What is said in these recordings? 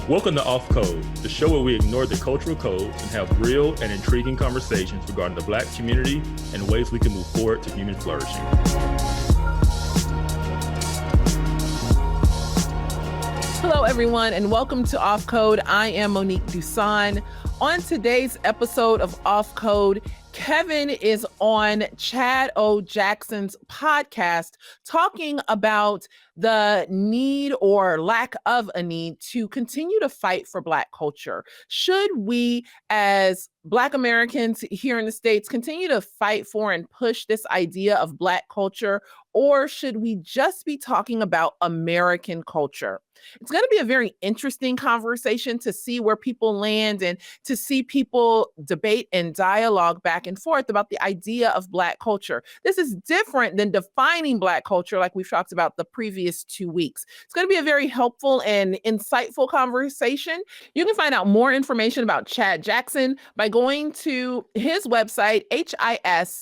Welcome to Offcode, the show where we ignore the cultural codes and have real and intriguing conversations regarding the Black community and ways we can move forward to human flourishing. Hello, everyone, and welcome to Offcode. I am Monique Dusan. On today's episode of Offcode, Kevin is on Chad Jackson's podcast talking about the need or lack of a need to continue to fight for Black culture. Should we, as Black Americans here in the States, continue to fight for and push this idea of Black culture, or should we just be talking about American culture? It's going to be a very interesting conversation to see where people land and to see people debate and dialogue back and forth about the idea of Black culture. This is different than defining Black culture like we've talked about the previous 2 weeks. It's going to be a very helpful and insightful conversation. You can find out more information about Chad Jackson by going to his website, HISTOREV.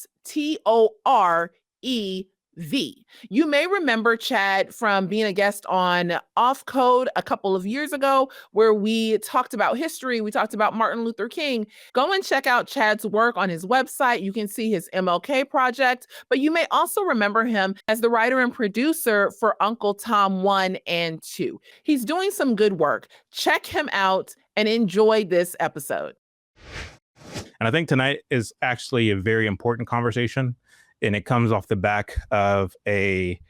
You may remember Chad from being a guest on Offcode a couple of years ago, where we talked about history. We talked about Martin Luther King. Go and check out Chad's work on his website. You can see his MLK project, but you may also remember him as the writer and producer for Uncle Tom 1 and 2. He's doing some good work. Check him out and enjoy this episode. And I think tonight is actually a very important conversation. And it comes off the back of a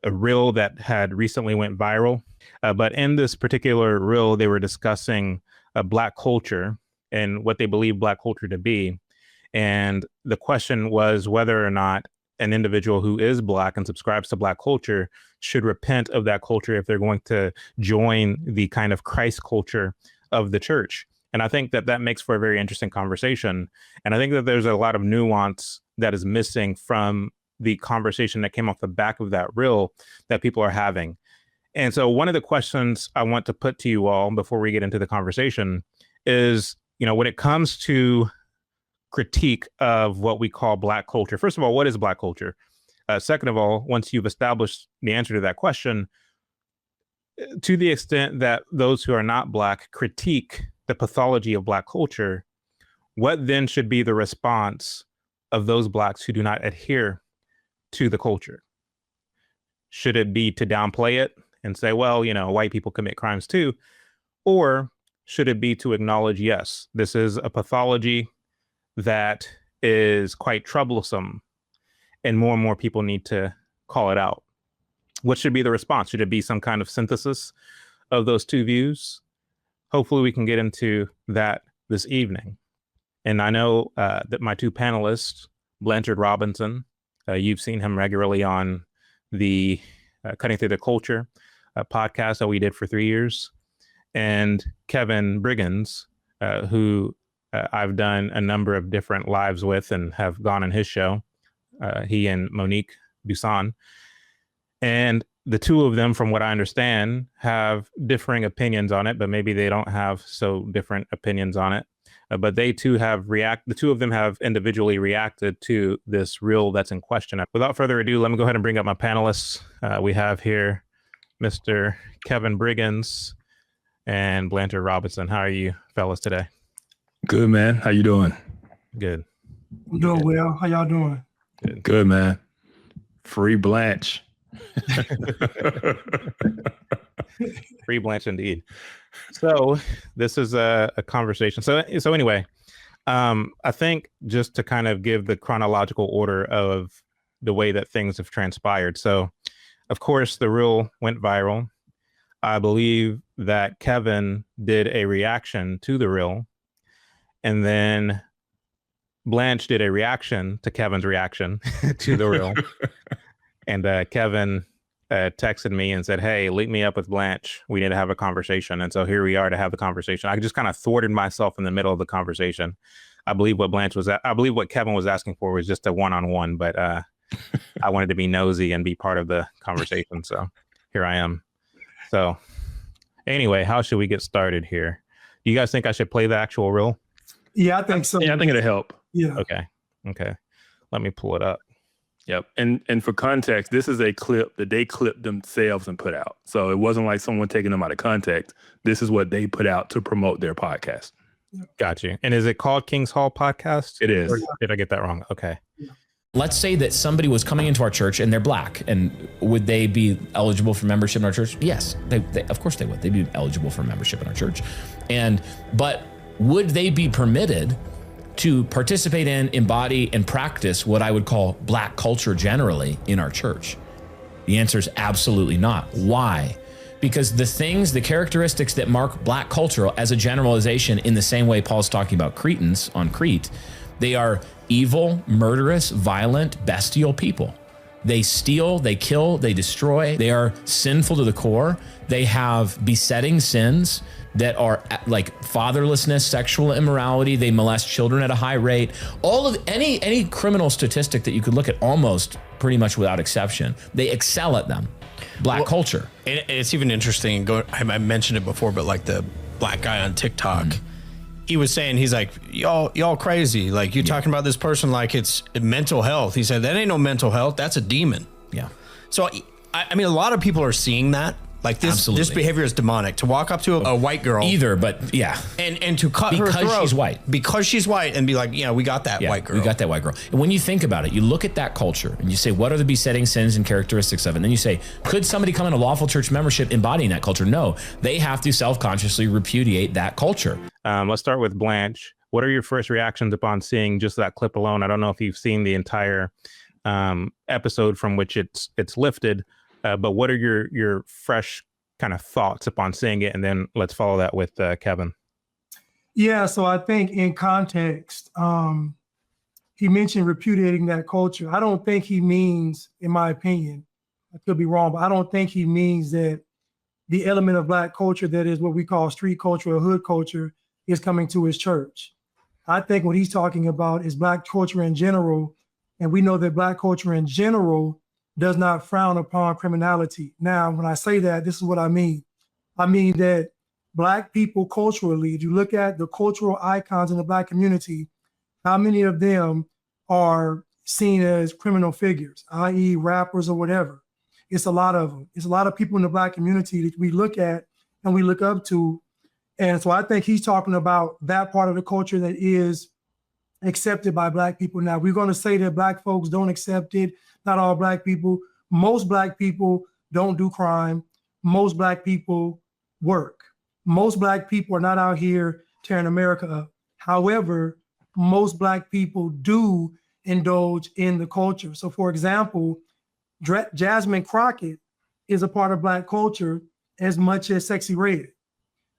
reel that had recently went viral. But in this particular reel, they were discussing Black culture and what they believe Black culture to be. And the question was whether or not an individual who is Black and subscribes to Black culture should repent of that culture if they're going to join the kind of Christ culture of the church. And I think that that makes for a very interesting conversation. And I think that there's a lot of nuance that is missing from the conversation that came off the back of that reel that people are having. And so one of the questions I want to put to you all before we get into the conversation is, you know, when it comes to critique of what we call Black culture, first of all, what is Black culture? Second of all, once you've established the answer to that question, to the extent that those who are not Black critique the pathology of Black culture, what then should be the response of those Blacks who do not adhere to the culture? Should it be to downplay it and say, well, you know, white people commit crimes too? Or should it be to acknowledge, yes, this is a pathology that is quite troublesome and more people need to call it out? What should be the response? Should it be some kind of synthesis of those two views? Hopefully we can get into that this evening. And I know that my two panelists, Blanchard Robinson, you've seen him regularly on the Cutting Through the Culture podcast that we did for 3 years, and Kevin Briggins, who I've done a number of different lives with and have gone on his show, he and Monique Dusan. And the two of them, from what I understand, have differing opinions on it, but maybe they don't have so different opinions on it. But they too have the two of them have individually reacted to this reel that's in question. Without further ado, let me go ahead and bring up my panelists. We have here Mr. Kevin Briggins and Blanchard Robinson. How are you fellas today? Good, man. How you doing? Good. I'm doing well. How y'all doing? Good, man. Free Blanche. Free Blanche indeed. So this is a conversation. So anyway, I think just to kind of give the chronological order of the way that things have transpired. So, of course, the reel went viral. I believe that Kevin did a reaction to the reel, and then Blanche did a reaction to Kevin's reaction to the reel. And Kevin texted me and said, hey, link me up with Blanche. We need to have a conversation. And so here we are to have the conversation. I just kind of thwarted myself in the middle of the conversation. I believe what Kevin was asking for was just a one-on-one, but I wanted to be nosy and be part of the conversation. So here I am. So anyway, how should we get started here? Do you guys think I should play the actual reel? Yeah, I think so. Yeah, I think it'll help. Yeah. Okay. Let me pull it up. Yep. And for context, this is a clip that they clipped themselves and put out. So it wasn't like someone taking them out of context. This is what they put out to promote their podcast. Got you. And is it called King's Hall Podcast? It is. Or did I get that wrong? Okay. Let's say that somebody was coming into our church and they're black, and would they be eligible for membership in our church? Yes, they of course they would. They'd be eligible for membership in our church. But would they be permitted to participate in, embody, and practice what I would call black culture generally in our church? The answer is absolutely not. Why? Because the characteristics that mark black culture as a generalization, in the same way Paul's talking about Cretans on Crete, they are evil, murderous, violent, bestial people. They steal, they kill, they destroy. They are sinful to the core. They have besetting sins that are like fatherlessness, sexual immorality. They molest children at a high rate. All of any criminal statistic that you could look at, almost pretty much without exception, they excel at them. Black culture. And it's even interesting. I mentioned it before, but like the black guy on TikTok, he was saying, he's like, y'all crazy. Like, you're talking about this person like it's mental health. He said, that ain't no mental health. That's a demon. Yeah. So, I mean, a lot of people are seeing that. Like, this behavior is demonic. To walk up to a white girl. But yeah. And to cut her throat. Because she's white. Because she's white, and be like, we got that white girl. We got that white girl. And when you think about it, you look at that culture and you say, what are the besetting sins and characteristics of it? And then you say, could somebody come in a lawful church membership embodying that culture? No, they have to self-consciously repudiate that culture. Let's start with Blanche. What are your first reactions upon seeing just that clip alone? I don't know if you've seen the entire episode from which it's lifted, but what are your fresh kind of thoughts upon seeing it? And then let's follow that with Kevin. Yeah, so I think in context, he mentioned repudiating that culture. I don't think he means, in my opinion, I could be wrong, but I don't think he means that the element of black culture that is what we call street culture or hood culture is coming to his church. I think what he's talking about is black culture in general, and we know that black culture in general does not frown upon criminality. Now, when I say that, this is what I mean. I mean that black people culturally, if you look at the cultural icons in the black community, how many of them are seen as criminal figures, i.e. rappers or whatever? It's a lot of them. It's a lot of people in the black community that we look at and we look up to. And so I think he's talking about that part of the culture that is accepted by black people. Now, we're going to say that black folks don't accept it. Not all black people. Most black people don't do crime. Most black people work. Most black people are not out here tearing America up. However, most black people do indulge in the culture. So for example, Jasmine Crockett is a part of black culture as much as Sexy Red.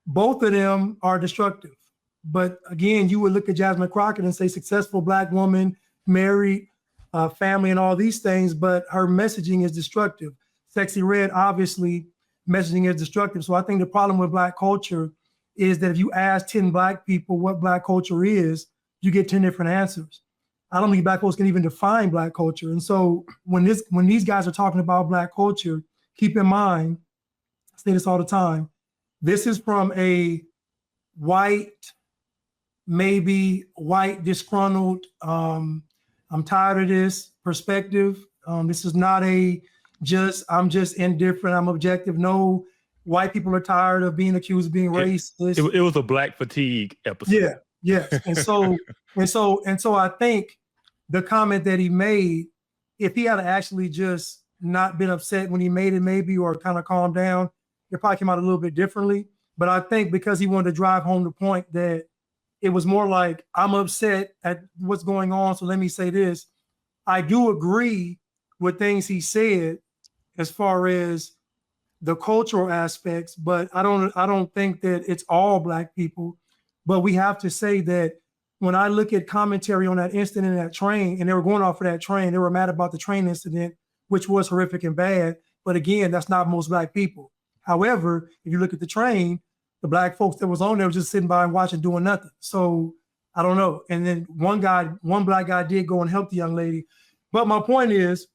Both of them are destructive. But again, you would look at Jasmine Crockett and say successful black woman, married, family, and all these things, but her messaging is destructive. Sexy Red, obviously, messaging is destructive. So I think the problem with black culture is that if you ask 10 black people what black culture is, you get 10 different answers. I don't think black folks can even define black culture. And so when these guys are talking about black culture, keep in mind, I say this all the time, this is from a white, maybe white disgruntled, I'm tired of this perspective. This is not I'm just indifferent, I'm objective. No, white people are tired of being accused of being racist. It was a black fatigue episode. Yeah. And so I think the comment that he made, if he had actually just not been upset when he made it, maybe, or kind of calmed down, it probably came out a little bit differently. But I think because he wanted to drive home the point that it was more like, I'm upset at what's going on, so let me say this. I do agree with things he said as far as the cultural aspects, but I don't think that it's all black people. But we have to say that when I look at commentary on that incident in that train, and they were going off of that train, they were mad about the train incident, which was horrific and bad. But again, that's not most black people. However, if you look at the train, the black folks that was on there was just sitting by and watching, doing nothing. So I don't know. And then one black guy did go and help the young lady. But my point is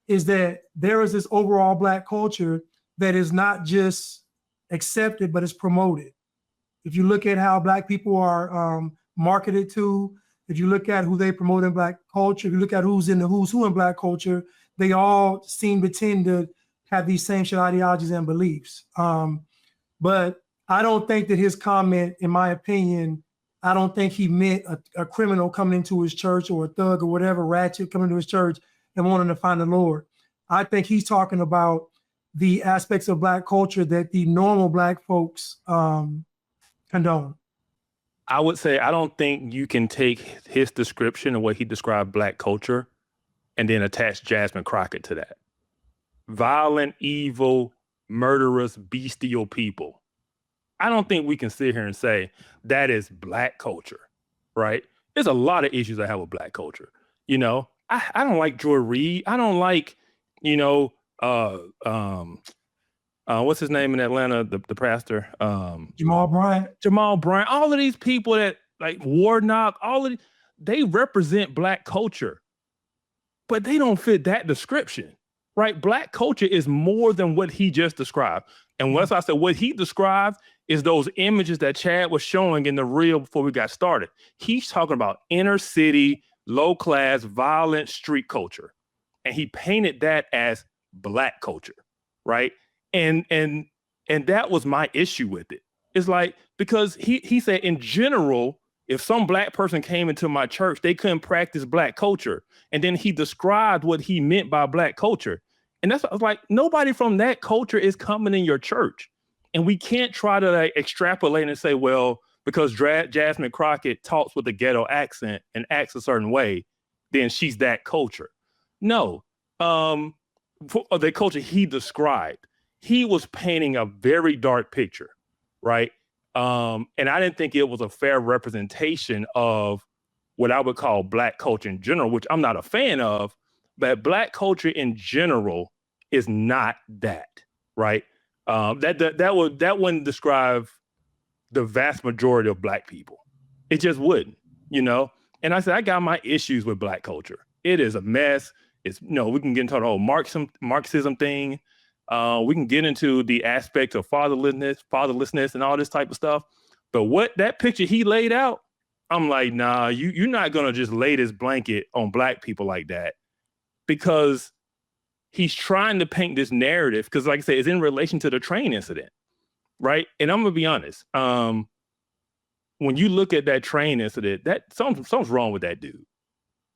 that there is this overall black culture that is not just accepted, but is promoted. If you look at how black people are marketed to, If you look at who they promote in Black culture, if you look at who's in the who's who in Black culture, they all seem to tend to have these same shit ideologies and beliefs. But I don't think that his comment, in my opinion, I don't think he meant a criminal coming into his church or a thug or whatever, ratchet coming to his church and wanting to find the Lord. I think he's talking about the aspects of Black culture that the normal Black folks condone. I would say I don't think you can take his description of what he described Black culture and then attach Jasmine Crockett to that. Violent, evil, murderous, bestial people. I don't think we can sit here and say that is Black culture, right? There's a lot of issues I have with Black culture. You know, I don't like Joy Reid. I don't like, what's his name in Atlanta, the pastor? Jamal Bryant. All of these people that like Warnock, all of these, they represent Black culture, but they don't fit that description, right? Black culture is more than what he just described. And once I said what he described is those images that Chad was showing in the reel before we got started. He's talking about inner city, low class, violent street culture. And he painted that as Black culture, right? And that was my issue with it. It's like, because he said in general, if some Black person came into my church, they couldn't practice Black culture. And then he described what he meant by Black culture. And that's what I was like, nobody from that culture is coming in your church. And we can't try to like extrapolate and say, well, because Jasmine Crockett talks with a ghetto accent and acts a certain way, then she's that culture. No, for the culture he described, he was painting a very dark picture, right? And I didn't think it was a fair representation of what I would call Black culture in general, which I'm not a fan of, but Black culture in general is not that, right? That wouldn't describe the vast majority of Black people. It just wouldn't, And I said, I got my issues with Black culture. It is a mess. It's, we can get into the whole Marxism thing. We can get into the aspects of fatherlessness and all this type of stuff. But what that picture he laid out, I'm like, nah, you're not going to just lay this blanket on Black people like that, because he's trying to paint this narrative, because like I said, it's in relation to the train incident, right? And I'm going to be honest. When you look at that train incident, that something's wrong with that dude.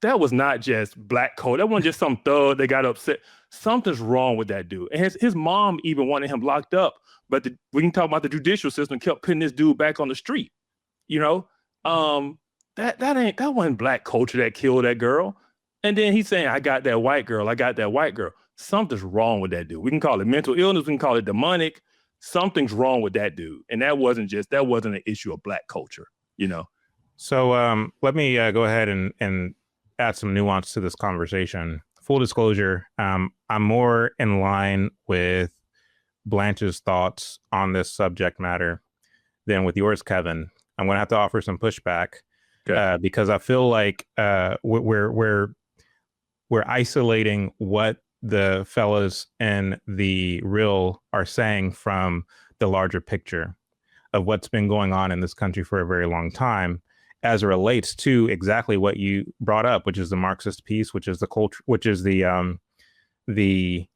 That was not just Black code. That wasn't just some thug that got upset. Something's wrong with that dude. And his mom even wanted him locked up. But we can talk about the judicial system kept putting this dude back on the street. That wasn't Black culture that killed that girl. And then he's saying, I got that white girl. Something's wrong with that dude. We can call it mental illness. We can call it demonic. Something's wrong with that dude. And that wasn't an issue of Black culture, So let me go ahead and add some nuance to this conversation. Full disclosure, I'm more in line with Blanche's thoughts on this subject matter than with yours, Kevin. I'm going to have to offer some pushback because I feel like we're isolating what the fellas in the reel are saying from the larger picture of what's been going on in this country for a very long time, as it relates to exactly what you brought up, which is the Marxist piece, which is the culture, which is the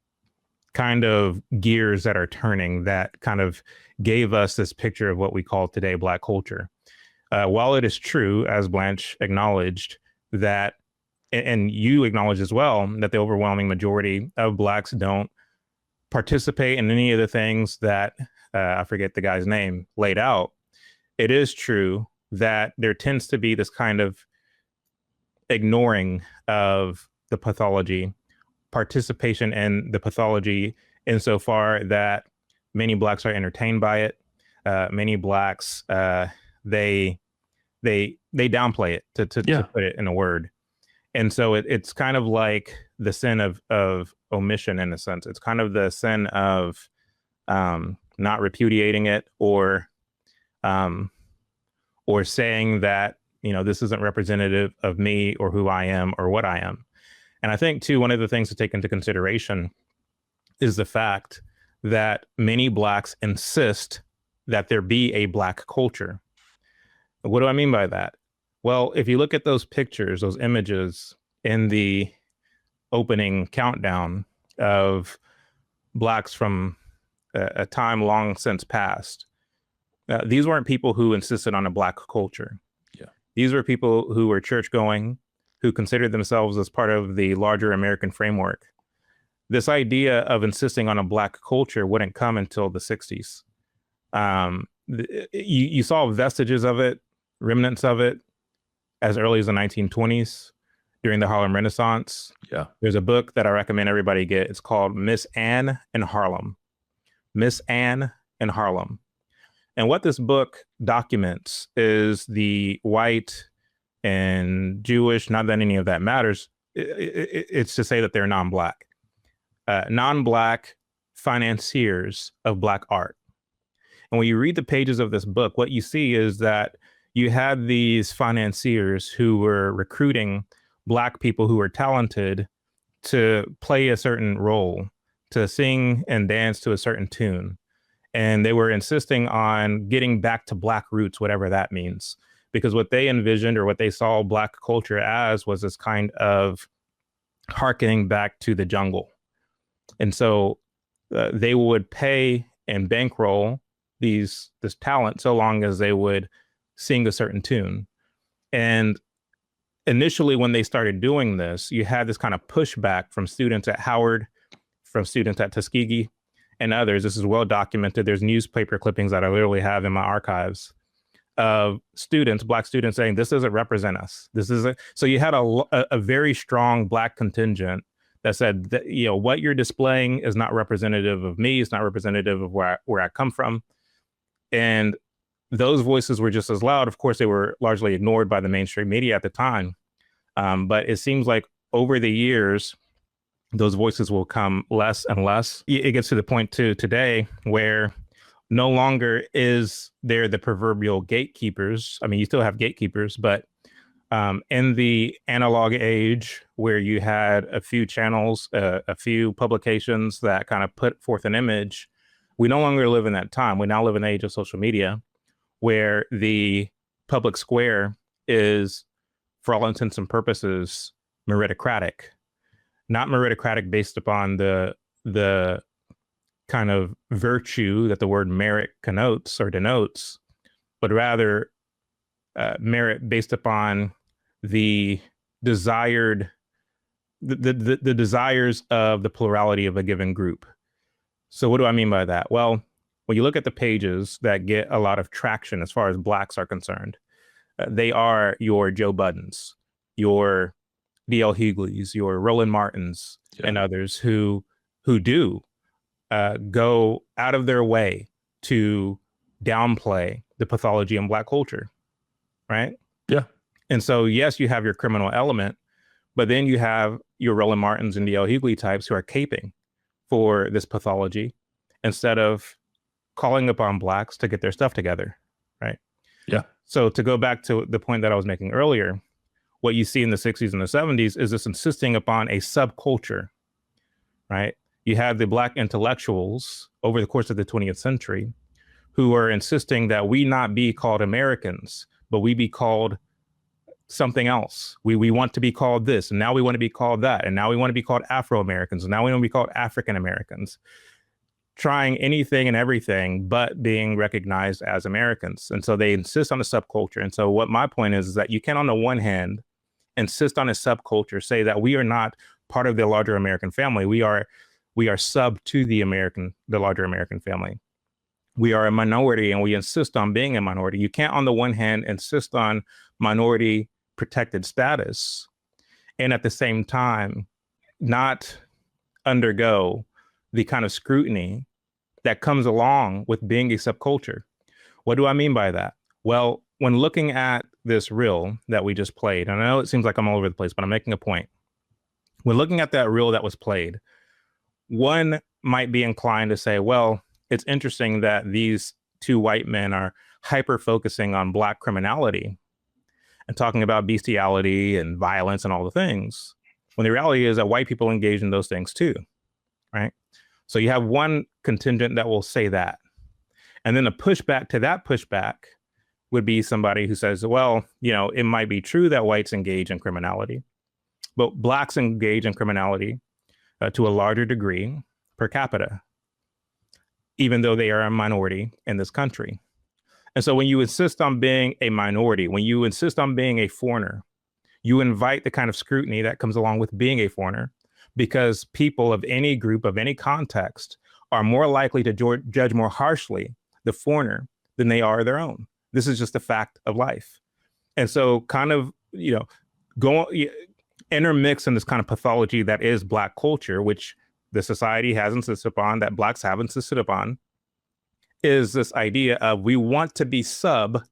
kind of gears that are turning that kind of gave us this picture of what we call today Black culture. While it is true, as Blanche acknowledged, that, and you acknowledge as well, that the overwhelming majority of Blacks don't participate in any of the things that, I forget the guy's name, laid out, it is true that there tends to be this kind of ignoring of the pathology, participation in the pathology, insofar that many Blacks are entertained by it. Many Blacks, they downplay it to put it in a word. And so it's kind of like the sin of omission, in a sense. It's kind of the sin of not repudiating it, or saying that, this isn't representative of me or who I am or what I am. And I think, too, one of the things to take into consideration is the fact that many Blacks insist that there be a Black culture. What do I mean by that? Well, if you look at those pictures, those images in the opening countdown of Blacks from a time long since past, these weren't people who insisted on a Black culture. Yeah. These were people who were church going, who considered themselves as part of the larger American framework. This idea of insisting on a Black culture wouldn't come until the 60s. You saw vestiges of it, remnants of it, as early as the 1920s during the Harlem Renaissance. Yeah. There's a book that I recommend everybody get. It's called Miss Anne in Harlem. Miss Anne in Harlem. And what this book documents is the white and Jewish, not that any of that matters. It's to say that they're non-Black. Non-Black financiers of Black art. And when you read the pages of this book, what you see is that you had these financiers who were recruiting Black people who were talented to play a certain role, to sing and dance to a certain tune. And they were insisting on getting back to Black roots, whatever that means. Because what they envisioned or what they saw Black culture as was this kind of hearkening back to the jungle. And so they would pay and bankroll this talent so long as they would sing a certain tune. And initially, when they started doing this, you had this kind of pushback from students at Howard, from students at Tuskegee, and others. This is well documented. There's newspaper clippings that I literally have in my archives of students, Black students, saying this doesn't represent us. This isn't. So you had a very strong Black contingent that said that, you know, what you're displaying is not representative of me. It's not representative of where I come from. And those voices were just as loud. Of course, they were largely ignored by the mainstream media at the time. But it seems like over the years, those voices will come less and less. It gets to the point to today where no longer is there the proverbial gatekeepers. I mean, you still have gatekeepers, but in the analog age where you had a few channels, a few publications that kind of put forth an image, we no longer live in that time. We now live in the age of social media where the public square is, for all intents and purposes, meritocratic. Not meritocratic based upon the kind of virtue that the word merit connotes or denotes, but rather merit based upon the desired the desires of the plurality of a given group. So what do I mean by that? Well, when you look at the pages that get a lot of traction as far as Blacks are concerned, they are your Joe Buddens, your D.L. Hughley's, your Roland Martins, and others who do go out of their way to downplay the pathology in Black culture, right? Yeah. And so, yes, you have your criminal element, but then you have your Roland Martins and D.L. Hughley types who are caping for this pathology instead of calling upon Blacks to get their stuff together, right? Yeah. So to go back to the point that I was making earlier, what you see in the 60s and the 70s is this insisting upon a subculture, right? You have the Black intellectuals over the course of the 20th century who are insisting that we not be called Americans, but we be called something else. We want to be called this, and now we want to be called that, and now we want to be called Afro-Americans, and now we want to be called African-Americans, trying anything and everything but being recognized as Americans. And so they insist on a subculture. And so what my point is that you can, on the one hand, insist on a subculture, say that we are not part of the larger American family. We are sub to the larger American family. We are a minority and we insist on being a minority. You can't, on the one hand, insist on minority protected status and at the same time not undergo the kind of scrutiny that comes along with being a subculture. What do I mean by that? Well, when looking at this reel that we just played, and I know it seems like I'm all over the place, but I'm making a point. When looking at that reel that was played, one might be inclined to say, well, it's interesting that these two white men are hyper focusing on Black criminality and talking about bestiality and violence and all the things, when the reality is that white people engage in those things too, right? So you have one contingent that will say that. And then a pushback to that pushback would be somebody who says, well, it might be true that whites engage in criminality, but blacks engage in criminality to a larger degree per capita, even though they are a minority in this country. And so when you insist on being a minority, when you insist on being a foreigner, you invite the kind of scrutiny that comes along with being a foreigner, because people of any group, of any context, are more likely to judge more harshly the foreigner than they are their own. This is just a fact of life. And so kind of, intermix in this kind of pathology that is Black culture, which the society has insisted upon, that Blacks have insisted upon, is this idea of we want to be sub,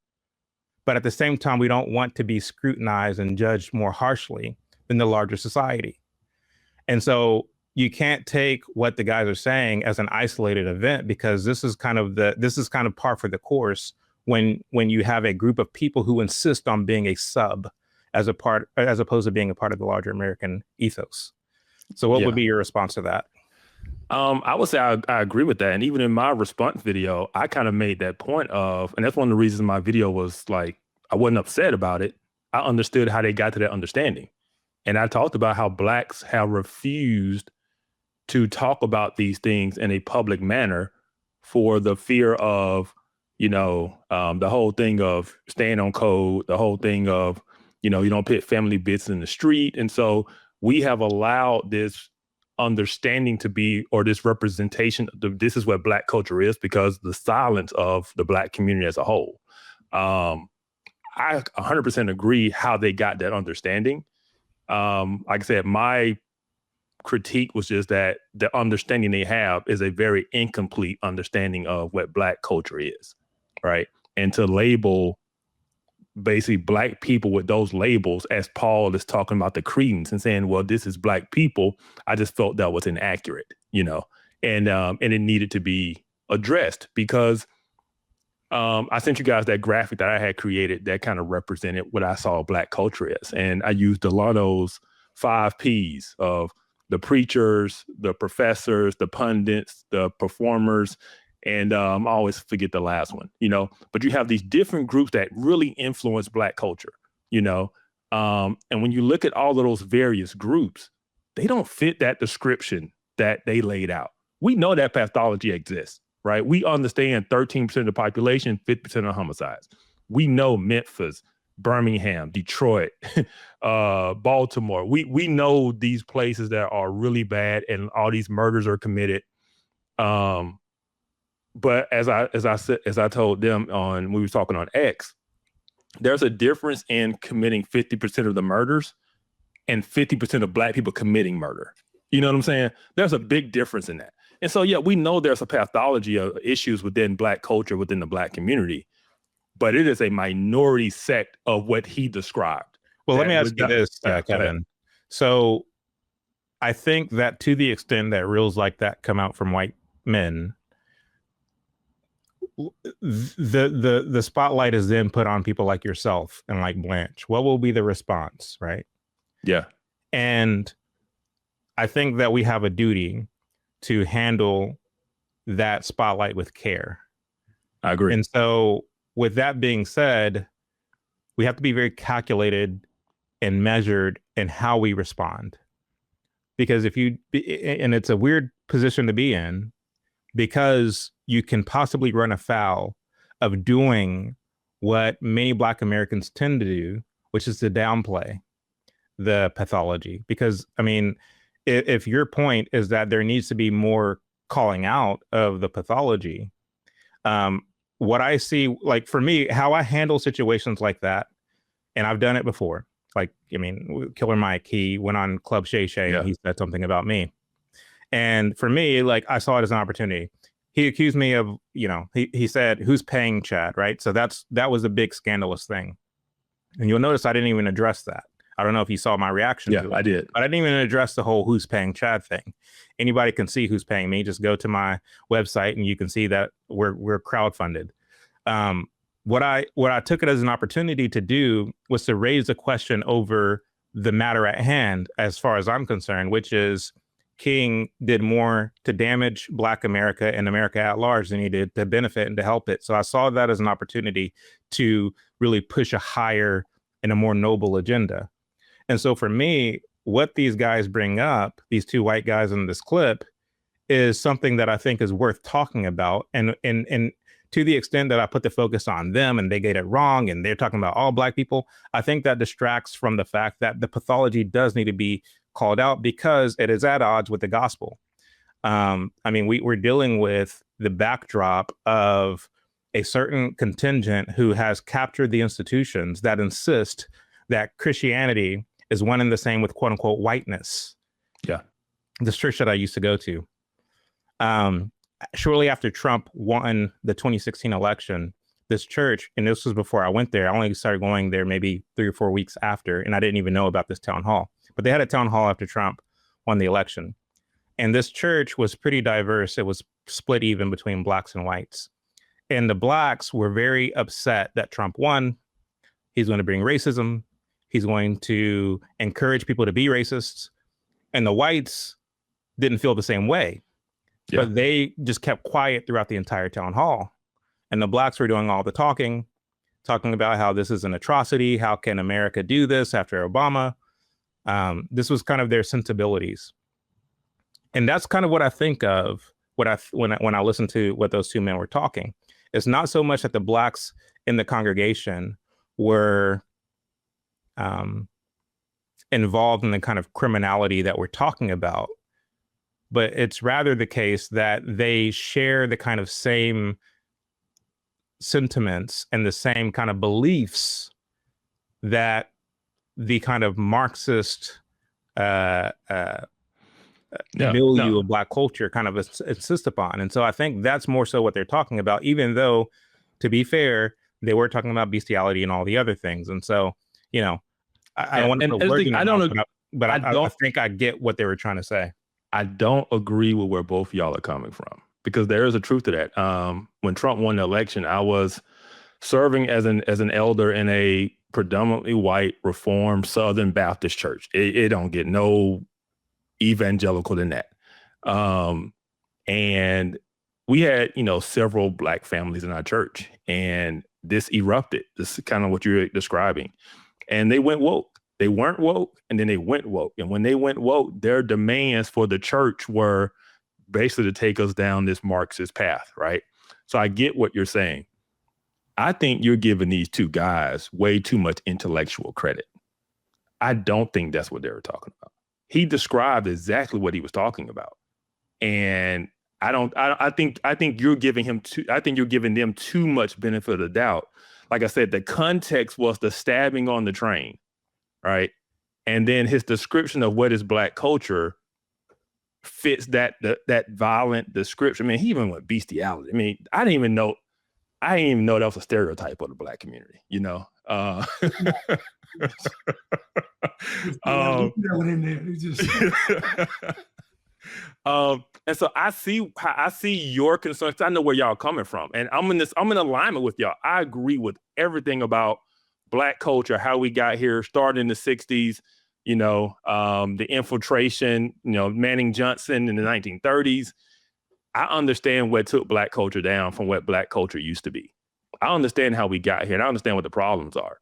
but at the same time, we don't want to be scrutinized and judged more harshly than the larger society. And so you can't take what the guys are saying as an isolated event, because this is kind of par for the course when you have a group of people who insist on being a sub as opposed to being a part of the larger American ethos. So what would be your response to that? I would say I agree with that. And even in my response video, I kind of made that point of, and that's one of the reasons my video was like, I wasn't upset about it. I understood how they got to that understanding. And I talked about how Blacks have refused to talk about these things in a public manner for the fear of, the whole thing of staying on code, the whole thing of, you don't put family business in the street. And so we have allowed this understanding to be, or this representation, this is what Black culture is, because the silence of the Black community as a whole. I 100% agree how they got that understanding. Like I said, my critique was just that the understanding they have is a very incomplete understanding of what Black culture is, right? And to label basically Black people with those labels, as Paul is talking about the credence and saying, well, this is Black people, I just felt that was inaccurate, and it needed to be addressed, because I sent you guys that graphic that I had created that kind of represented what I saw Black culture is. And I used Delano's 5 Ps of the preachers, the professors, the pundits, the performers, and I always forget the last one, but you have these different groups that really influence Black culture, and when you look at all of those various groups, they don't fit that description that they laid out. We know that pathology exists, right? We understand 13% of the population, 50% of homicides. We know Memphis, Birmingham, Detroit, Baltimore. We know these places that are really bad and all these murders are committed. But as I told them when we were talking on X, there's a difference in committing 50% of the murders and 50% of Black people committing murder. You know what I'm saying? There's a big difference in that. And so, yeah, we know there's a pathology of issues within Black culture, within the Black community, but it is a minority sect of what he described. Well, let me ask you this, Kevin. So I think that to the extent that reels like that come out from white men, the spotlight is then put on people like yourself and like Blanche. What will be the response, right? Yeah. And I think that we have a duty to handle that spotlight with care. I agree. And so with that being said, we have to be very calculated and measured in how we respond. Because and it's a weird position to be in, because you can possibly run afoul of doing what many Black Americans tend to do, which is to downplay the pathology. Because, I mean, if your point is that there needs to be more calling out of the pathology, what I see, like for me, how I handle situations like that, and I've done it before. Like, I mean, Killer Mike, he went on Club Shay Shay and he said something about me. And for me, like, I saw it as an opportunity. He accused me of, he said, who's paying Chad, right? So that was a big scandalous thing. And you'll notice I didn't even address that. I don't know if you saw my reaction to it. Yeah, I did. But I didn't even address the whole who's paying Chad thing. Anybody can see who's paying me. Just go to my website and you can see that we're crowdfunded. What I took it as an opportunity to do was to raise a question over the matter at hand, as far as I'm concerned, which is, King did more to damage Black America and America at large than he did to benefit and to help it. So I saw that as an opportunity to really push a higher and a more noble agenda. And so for me, what these guys bring up, these two white guys in this clip, is something that I think is worth talking about. And to the extent that I put the focus on them and they get it wrong and they're talking about all Black people, I think that distracts from the fact that the pathology does need to be called out because it is at odds with the gospel. I mean, we're dealing with the backdrop of a certain contingent who has captured the institutions that insist that Christianity is one and the same with quote unquote whiteness. Yeah. The church that I used to go to. Shortly after Trump won the 2016 election, this church, and this was before I went there, I only started going there maybe 3 or 4 weeks after, and I didn't even know about this town hall. But they had a town hall after Trump won the election. And this church was pretty diverse. It was split even between Blacks and whites. And the Blacks were very upset that Trump won. He's going to bring racism. He's going to encourage people to be racists. And the whites didn't feel the same way. Yeah. But they just kept quiet throughout the entire town hall. And the Blacks were doing all the talking about how this is an atrocity. How can America do this after Obama? This was kind of their sensibilities. And that's kind of what I think of when I listen to what those two men were talking. It's not so much that the Blacks in the congregation were involved in the kind of criminality that we're talking about, but it's rather the case that they share the kind of same sentiments and the same kind of beliefs that the kind of Marxist milieu of Black culture kind of insist upon. And so I think that's more so what they're talking about, even though, to be fair, they were talking about bestiality and all the other things. And so, you know, I don't want to put words in their mouth, but I think I get what they were trying to say. I don't agree with where both y'all are coming from, because there is a truth to that. When Trump won the election, I was serving as an elder in a predominantly white Reformed Southern Baptist church. It don't get no evangelical than that. And we had, several Black families in our church, and this erupted. This is kind of what you're describing. And they went woke. They weren't woke, and then they went woke. And when they went woke, their demands for the church were basically to take us down this Marxist path, right? So I get what you're saying. I think you're giving these two guys way too much intellectual credit. I don't think that's what they were talking about. He described exactly what he was talking about. And I think you're giving them too much benefit of the doubt. Like I said, the context was the stabbing on the train, right? And then his description of what is Black culture fits that violent description. I mean, he even went bestiality. I mean, I didn't even know that was a stereotype of the Black community, and so I see your concerns. I know where y'all coming from, and I'm in alignment with y'all. I agree with everything about Black culture, how we got here, started in the 60s, the infiltration, Manning Johnson in the 1930s. I understand what took Black culture down from what Black culture used to be. I understand how we got here, and I understand what the problems are.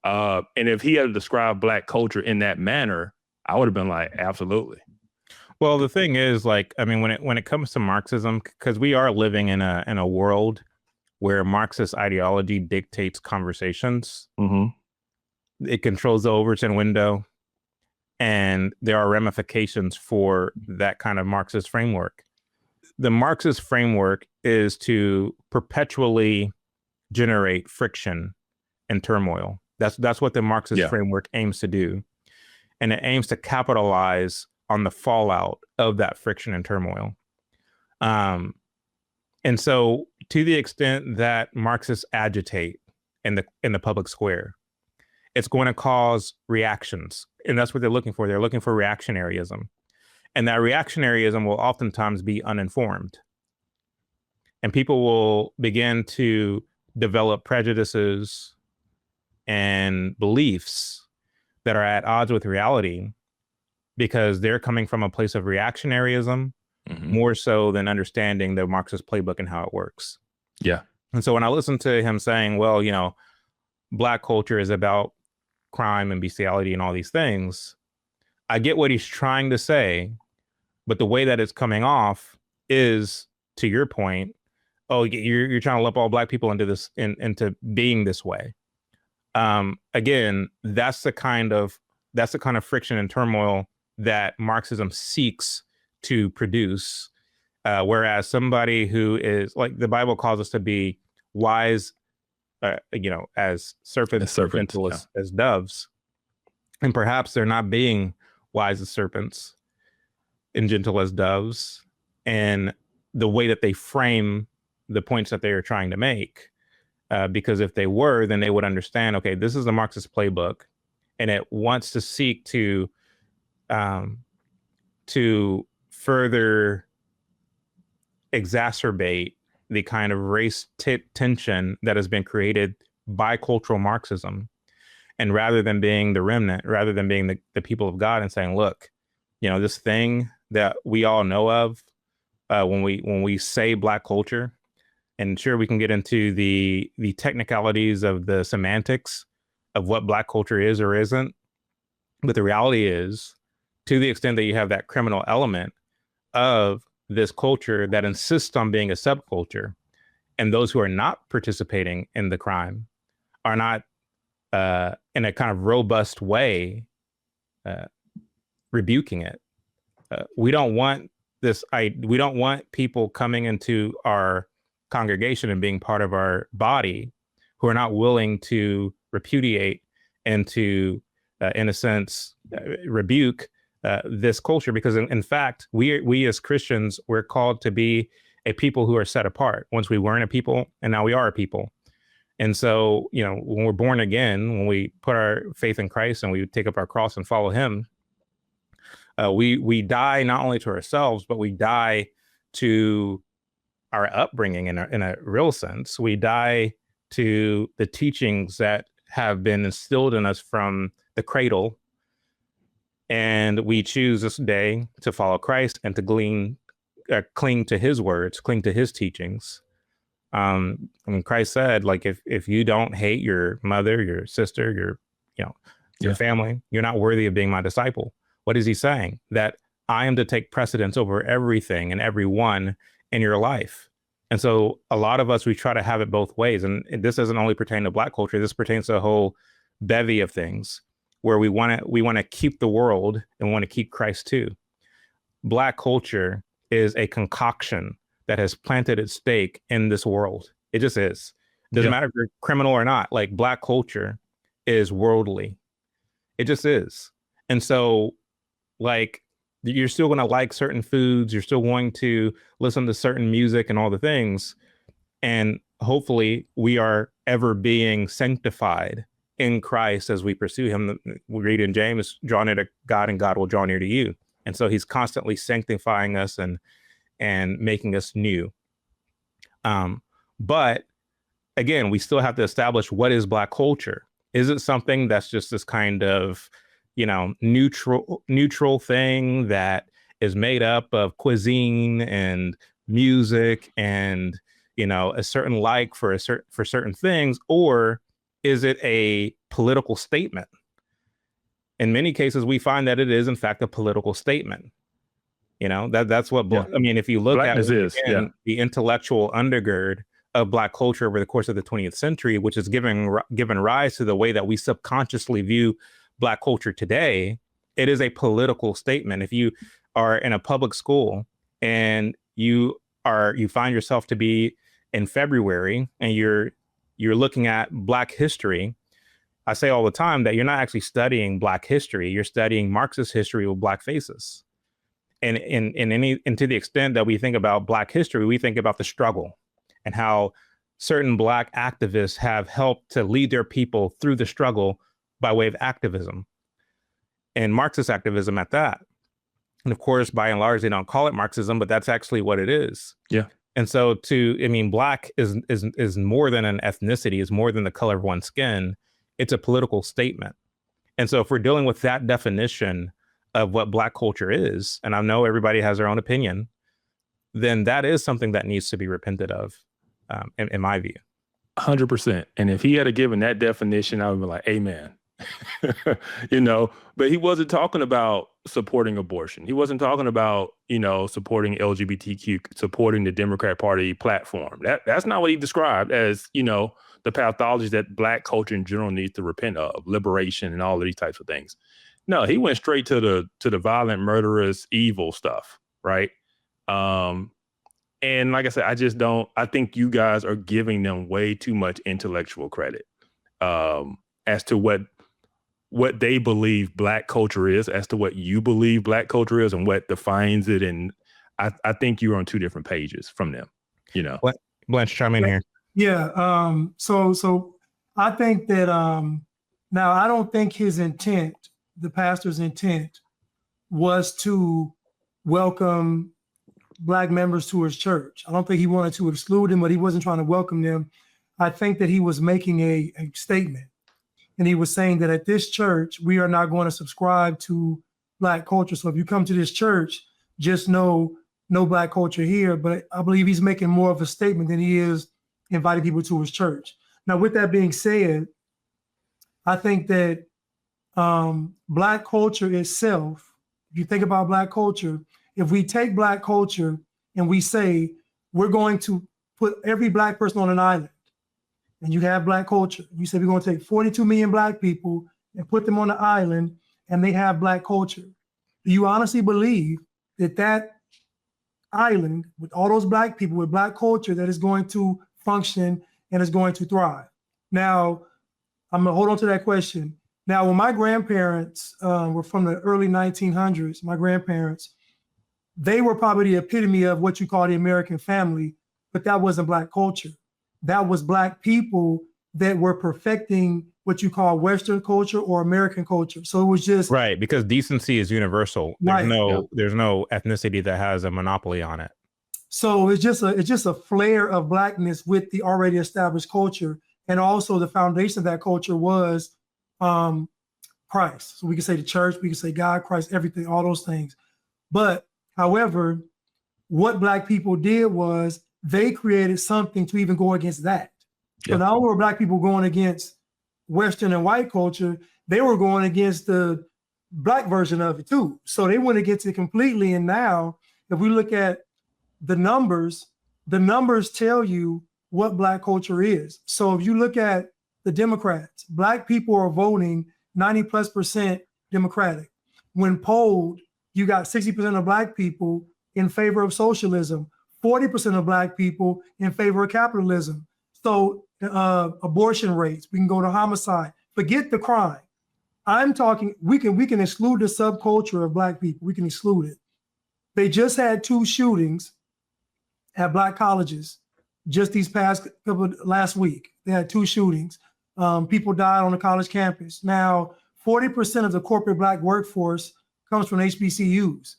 And if he had described Black culture in that manner, I would have been like, absolutely. Well, the thing is, when it comes to Marxism, because we are living in a world where Marxist ideology dictates conversations. Mm-hmm. It controls the Overton window, and there are ramifications for that kind of Marxist framework. The Marxist framework is to perpetually generate friction and turmoil. That's what the Marxist framework aims to do. And it aims to capitalize on the fallout of that friction and turmoil. And so to the extent that Marxists agitate in the public square, it's going to cause reactions. And that's what they're looking for. They're looking for reactionaryism. And that reactionaryism will oftentimes be uninformed. And people will begin to develop prejudices and beliefs that are at odds with reality. because they're coming from a place of reactionaryism more so than understanding the Marxist playbook and how it works. Yeah. And so when I listen to him saying, well, you know, Black culture is about crime and bestiality and all these things, I get what he's trying to say, but the way that it's coming off is, to your point, oh, you're trying to lump all Black people into this, into being this way. Again, that's the kind of friction and turmoil that Marxism seeks to produce. Whereas somebody who is, like, the Bible calls us to be wise, you know, as serpents, gentle as doves. And perhaps they're not being wise as serpents and gentle as doves, and the way that they frame the points that they are trying to make. Because if they were, then they would understand, okay, this is the Marxist playbook, and it wants to seek to further exacerbate the kind of race tension that has been created by cultural Marxism. And rather than being the remnant, rather than being the people of God and saying, look, you know, this thing that we all know of, when we say Black culture, and sure, we can get into the technicalities of the semantics of what Black culture is or isn't. But the reality is, to the extent that you have that criminal element of this culture that insists on being a subculture, and those who are not participating in the crime are not in a kind of robust way rebuking it. We don't want this. We don't want people coming into our congregation and being part of our body who are not willing to repudiate and to, in a sense, rebuke this culture. Because in fact, we as Christians, we're called to be a people who are set apart. Once we weren't a people, and now we are a people. And so, you know, when we're born again, when we put our faith in Christ and we take up our cross and follow him, we die not only to ourselves, but we die to our upbringing in a real sense. We die to the teachings that have been instilled in us from the cradle. And we choose this day to follow Christ and to cling to his words, cling to his teachings. I mean, Christ said, like, if you don't hate your mother, your sister, your family, you're not worthy of being my disciple. What is he saying? That I am to take precedence over everything and everyone in your life. And so a lot of us, we try to have it both ways. And this doesn't only pertain to Black culture. This pertains to a whole bevy of things where we want to keep the world and want to keep Christ too. Black culture is a concoction that has planted its stake in this world. It just is. It doesn't matter if you're criminal or not. Like, Black culture is worldly. It just is. And so, like, you're still going to like certain foods. You're still going to listen to certain music and all the things. And hopefully we are ever being sanctified in Christ as we pursue him. We read in James, draw near to God and God will draw near to you. And so he's constantly sanctifying us and making us new. But again, we still have to establish, what is Black culture? Is it something that's just this kind of, neutral thing that is made up of cuisine and music and, a certain like for certain things? Or is it a political statement? In many cases, we find that it is, in fact, a political statement. That's what, I mean, if you look Blackness at the intellectual undergird of Black culture over the course of the 20th century, which is given rise to the way that we subconsciously view Black culture today, it is a political statement. If you are in a public school and you find yourself to be in February and you're looking at Black history, I say all the time that you're not actually studying Black history, you're studying Marxist history with Black faces. And to the extent that we think about Black history, we think about the struggle and how certain Black activists have helped to lead their people through the struggle by way of activism, and Marxist activism at that. And of course, by and large, they don't call it Marxism, but that's actually what it is. Yeah. And so Black is more than an ethnicity, is more than the color of one's skin. It's a political statement. And so if we're dealing with that definition of what Black culture is, and I know everybody has their own opinion, then that is something that needs to be repented of, in my view. 100%. And if he had given that definition, I would be like, amen. You know, but he wasn't talking about supporting abortion. He wasn't talking about, you know, supporting LGBTQ, supporting the Democrat Party platform. That's not what he described as, you know, the pathologies that Black culture in general needs to repent of, liberation and all of these types of things. No, he went straight to the violent, murderous, evil stuff, right? And like I said, I think you guys are giving them way too much intellectual credit as to what they believe Black culture is, as to what you believe Black culture is and what defines it. And I think you're on two different pages from them, you know. Blanche, chime in here. Yeah. So I think that now I don't think his intent, the pastor's intent, was to welcome Black members to his church. I don't think he wanted to exclude them, but he wasn't trying to welcome them. I think that he was making a statement. And he was saying that at this church, we are not going to subscribe to Black culture. So if you come to this church, just know no Black culture here. But I believe he's making more of a statement than he is inviting people to his church. Now, with that being said, I think that Black culture itself, if you think about Black culture, if we take Black culture and we say we're going to put every Black person on an island, and you have Black culture, you say we're going to take 42 million Black people and put them on the island and they have Black culture. Do you honestly believe that that island with all those Black people with Black culture that is going to function and is going to thrive? Now, I'm going to hold on to that question. Now, when my grandparents were from the early 1900s, my grandparents, they were probably the epitome of what you call the American family, but that wasn't Black culture. That was Black people that were perfecting what you call Western culture or American culture. So it was just right, because decency is universal. There's no ethnicity that has a monopoly on it. So it's just a flare of Blackness with the already established culture, and also the foundation of that culture was Christ. So we can say the church, we can say God, Christ, everything, all those things. But however, what Black people did was they created something to even go against that. Yeah. So not only were Black people going against Western and white culture, they were going against the Black version of it too. So they went against it completely. And now, if we look at the numbers tell you what Black culture is. So if you look at the Democrats, Black people are voting 90+% Democratic. When polled, you got 60% of Black people in favor of socialism, 40% of Black people in favor of capitalism. So abortion rates, we can go to homicide, forget the crime. I'm talking, we can exclude the subculture of Black people. We can exclude it. They just had 2 shootings at Black colleges just these last week. They had 2 shootings. People died on the college campus. Now, 40% of the corporate Black workforce comes from HBCUs.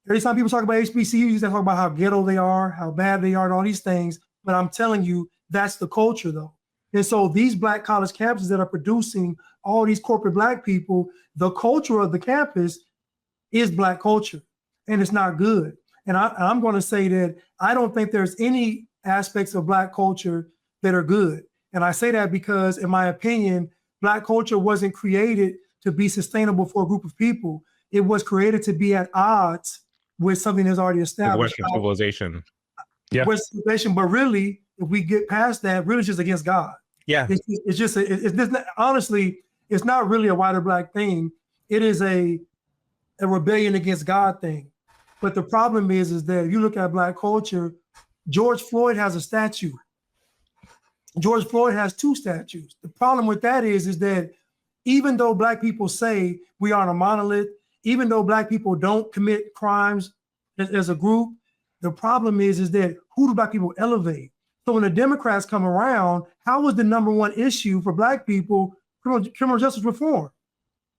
Every time people talk about HBCUs, they talk about how ghetto they are, how bad they are, and all these things. But I'm telling you, that's the culture, though. And so these Black college campuses that are producing all these corporate Black people, the culture of the campus is Black culture, and it's not good. And I'm going to say that I don't think there's any aspects of Black culture that are good. And I say that because, in my opinion, Black culture wasn't created to be sustainable for a group of people. It was created to be at odds with something that's already established. Western civilization. Yeah. Western civilization, but really, if we get past that, really it's just against God. Yeah. It's just not, honestly, it's not really a white or Black thing. It is a rebellion against God thing. But the problem is that if you look at Black culture, George Floyd has a statue. George Floyd has 2 statues. The problem with that is that even though Black people say we aren't a monolith, even though Black people don't commit crimes as a group, the problem is that who do Black people elevate? So when the Democrats come around, how was the #1 issue for Black people criminal justice reform?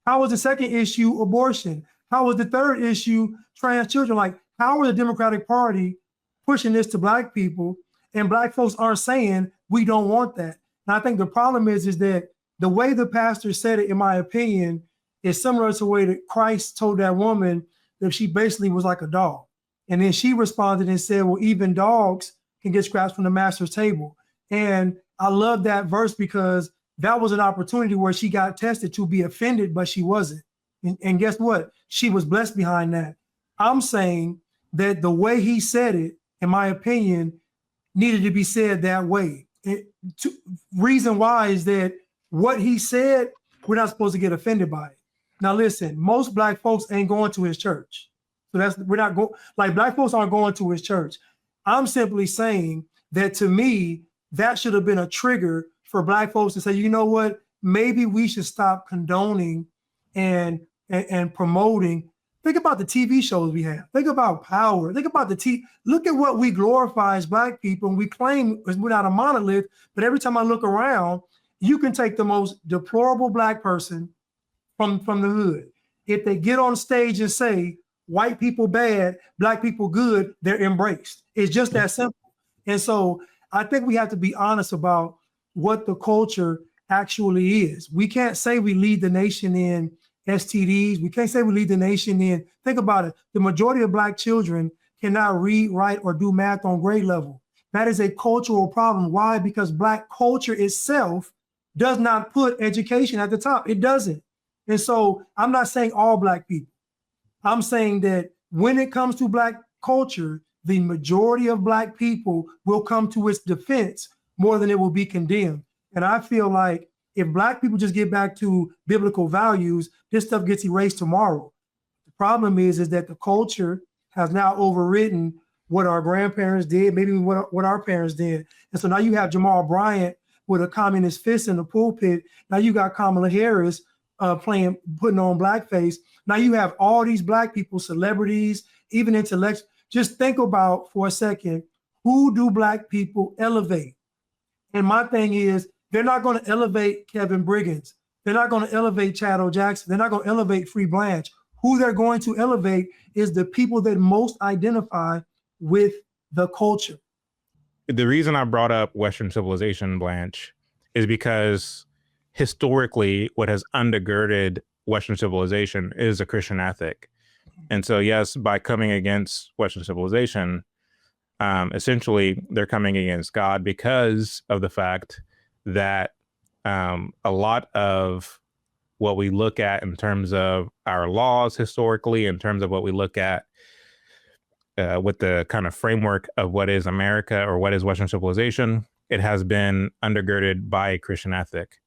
How was the second issue abortion? How was the third issue trans children? Like, how are the Democratic Party pushing this to Black people? And Black folks aren't saying we don't want that. And I think the problem is that the way the pastor said it, in my opinion, is similar to the way that Christ told that woman that she basically was like a dog. And then she responded and said, well, even dogs can get scraps from the master's table. And I love that verse because that was an opportunity where she got tested to be offended, but she wasn't. And guess what? She was blessed behind that. I'm saying that the way he said it, in my opinion, needed to be said that way. Reason why is that what he said, we're not supposed to get offended by it. Now listen, most black folks ain't going to his church. So we're not going, like black folks aren't going to his church. I'm simply saying that to me, that should have been a trigger for black folks to say, you know what, maybe we should stop condoning and promoting. Think about the TV shows we have. Think about Power. Think about look at what we glorify as black people. And we claim we're not a monolith, but every time I look around, you can take the most deplorable black person from the hood. If they get on stage and say, white people bad, black people good, they're embraced. It's just that simple. And so I think we have to be honest about what the culture actually is. We can't say we lead the nation in STDs. We can't say we lead the nation in, think about it, the majority of black children cannot read, write, or do math on grade level. That is a cultural problem. Why? Because black culture itself does not put education at the top. It doesn't. And so I'm not saying all black people. I'm saying that when it comes to black culture, the majority of black people will come to its defense more than it will be condemned. And I feel like if black people just get back to biblical values, this stuff gets erased tomorrow. The problem is that the culture has now overridden what our grandparents did, maybe what our parents did. And so now you have Jamal Bryant with a communist fist in the pulpit. Now you got Kamala Harris putting on blackface. Now you have all these black people, celebrities, even intellectuals. Just think about for a second, who do black people elevate? And my thing is, they're not going to elevate Kevin Briggins. They're not going to elevate Chad Jackson. They're not going to elevate Free Blanche. Who they're going to elevate is the people that most identify with the culture. The reason I brought up Western civilization, Blanche, is because historically, what has undergirded Western civilization is a Christian ethic. And so, yes, by coming against Western civilization, essentially they're coming against God because of the fact that a lot of what we look at in terms of our laws historically, in terms of what we look at with the kind of framework of what is America or what is Western civilization, it has been undergirded by a Christian ethic.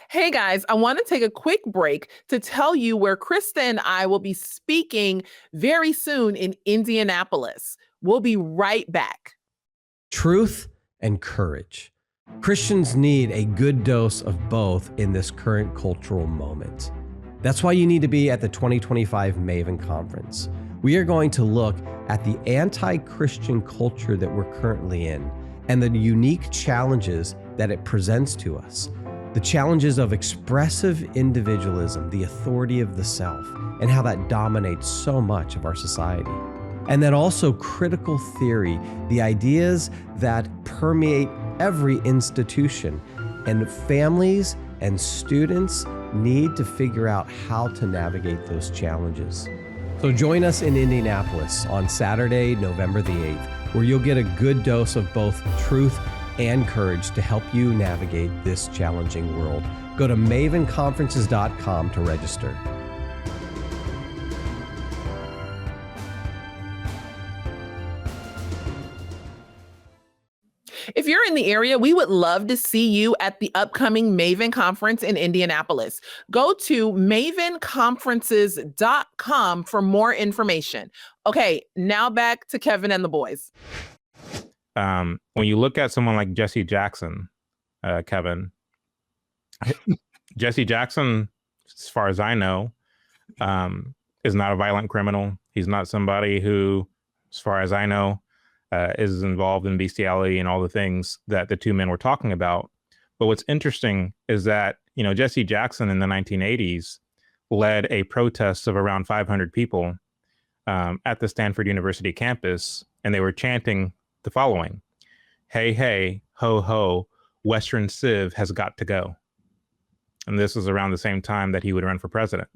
Hey guys, I want to take a quick break to tell you where Krista and I will be speaking very soon in Indianapolis. We'll be right back. Truth and courage. Christians need a good dose of both in this current cultural moment. That's why you need to be at the 2025 Maven Conference. We are going to look at the anti-Christian culture that we're currently in and the unique challenges that it presents to us. The challenges of expressive individualism, the authority of the self, and how that dominates so much of our society. And then also critical theory, the ideas that permeate every institution. And families and students need to figure out how to navigate those challenges. So join us in Indianapolis on Saturday, November the 8th, where you'll get a good dose of both truth and courage to help you navigate this challenging world. Go to mavenconferences.com to register. If you're in the area, we would love to see you at the upcoming Maven Conference in Indianapolis. Go to mavenconferences.com for more information. Okay, now back to Kevin and the boys. When you look at someone like Jesse Jackson, Kevin, Jesse Jackson, as far as I know, is not a violent criminal. He's not somebody who, as far as I know, is involved in bestiality and all the things that the two men were talking about. But what's interesting is that, you know, Jesse Jackson in the 1980s led a protest of around 500 people at the Stanford University campus, and they were chanting the following: "Hey, hey, ho, ho, Western Civ has got to go." And this was around the same time that he would run for president.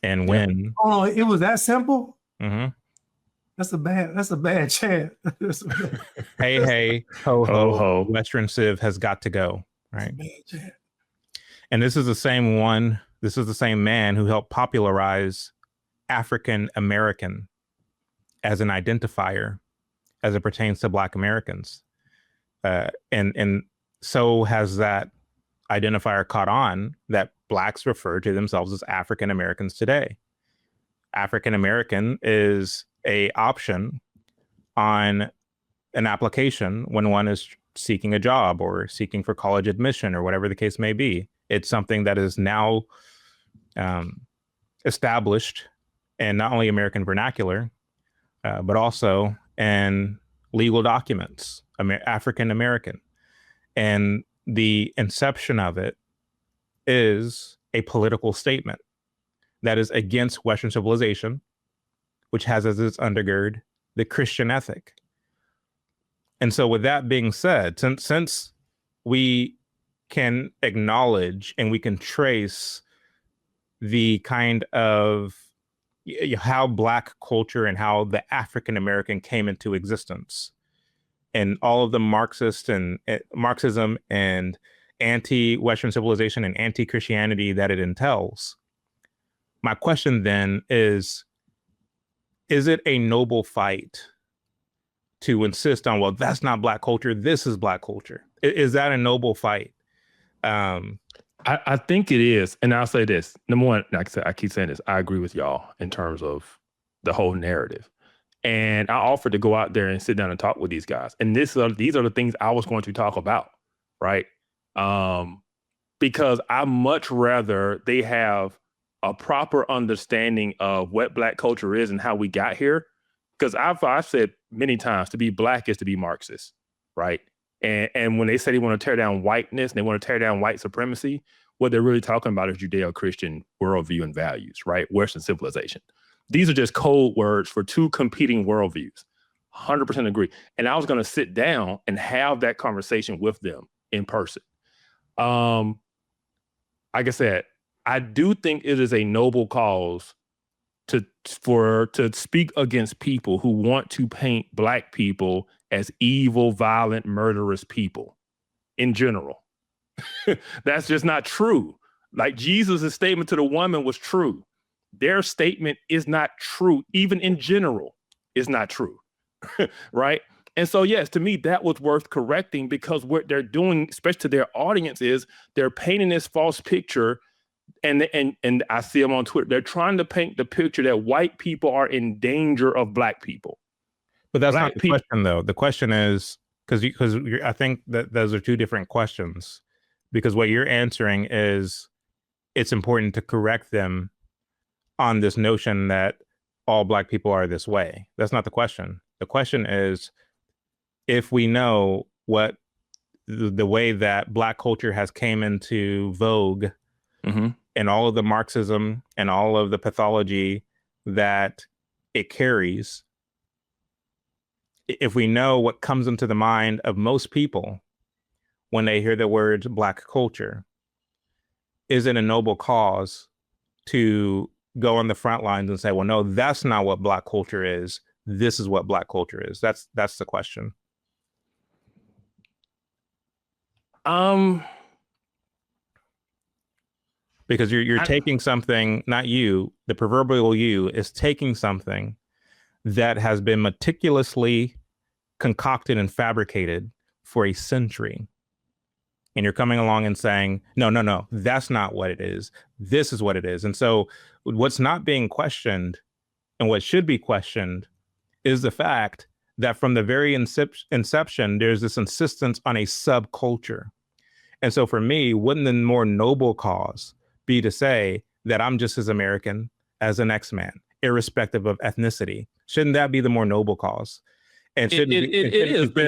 And when Oh, it was that simple? Mhm. That's a bad chant. hey, ho, Ho, ho, ho. Western Civ has got to go, right? Bad chant. And this is the same man who helped popularize African American as an identifier as it pertains to Black Americans. And so has that identifier caught on that Blacks refer to themselves as African Americans today. African American is a option on an application when one is seeking a job or seeking for college admission or whatever the case may be. It's something that is now established in not only American vernacular, but also in legal documents, African American. And the inception of it is a political statement that is against Western civilization, which has as its undergird the Christian ethic. And so with that being said, since we can acknowledge and we can trace the kind of how Black culture and how the African American came into existence and all of the Marxism and anti-Western civilization and anti-Christianity that it entails, my question then is it a noble fight to insist on, well, that's not Black culture, this is Black culture? Is that a noble fight? I think it is. And I'll say this. Number one, like I said, I keep saying this, I agree with y'all in terms of the whole narrative. And I offered to go out there and sit down and talk with these guys. And these are the things I was going to talk about, right? Because I much rather they have a proper understanding of what Black culture is and how we got here. Because I've said many times, to be Black is to be Marxist, right? And when they say they want to tear down whiteness and they want to tear down white supremacy, what they're really talking about is Judeo-Christian worldview and values, right? Western civilization. These are just code words for two competing worldviews. 100% agree. And I was going to sit down and have that conversation with them in person. Like I said, I do think it is a noble cause to speak against people who want to paint Black people as evil, violent, murderous people in general. That's just not true. Like Jesus' statement to the woman was true. Their statement is not true, even in general, is not true, right? And so, yes, to me, that was worth correcting, because what they're doing, especially to their audience, is they're painting this false picture. And I see them on Twitter. They're trying to paint the picture that white people are in danger of Black people. But that's not the question, though. The question is, because I think that those are two different questions. Because what you're answering is, it's important to correct them on this notion that all Black people are this way. That's not the question. The question is, if we know what the way that Black culture has came into vogue, and all of the Marxism and all of the pathology that it carries, if we know what comes into the mind of most people when they hear the words Black culture, is it a noble cause to go on the front lines and say, well, no, that's not what Black culture is. This is what Black culture is. That's the question. Because you're taking something, not you, the proverbial you is taking something that has been meticulously concocted and fabricated for a century. And you're coming along and saying, no, that's not what it is. This is what it is. And so what's not being questioned and what should be questioned is the fact that from the very inception, there's this insistence on a subculture. And so for me, wouldn't the more noble cause be to say that I'm just as American as the next man, irrespective of ethnicity? Shouldn't that be the more noble cause? And it is, but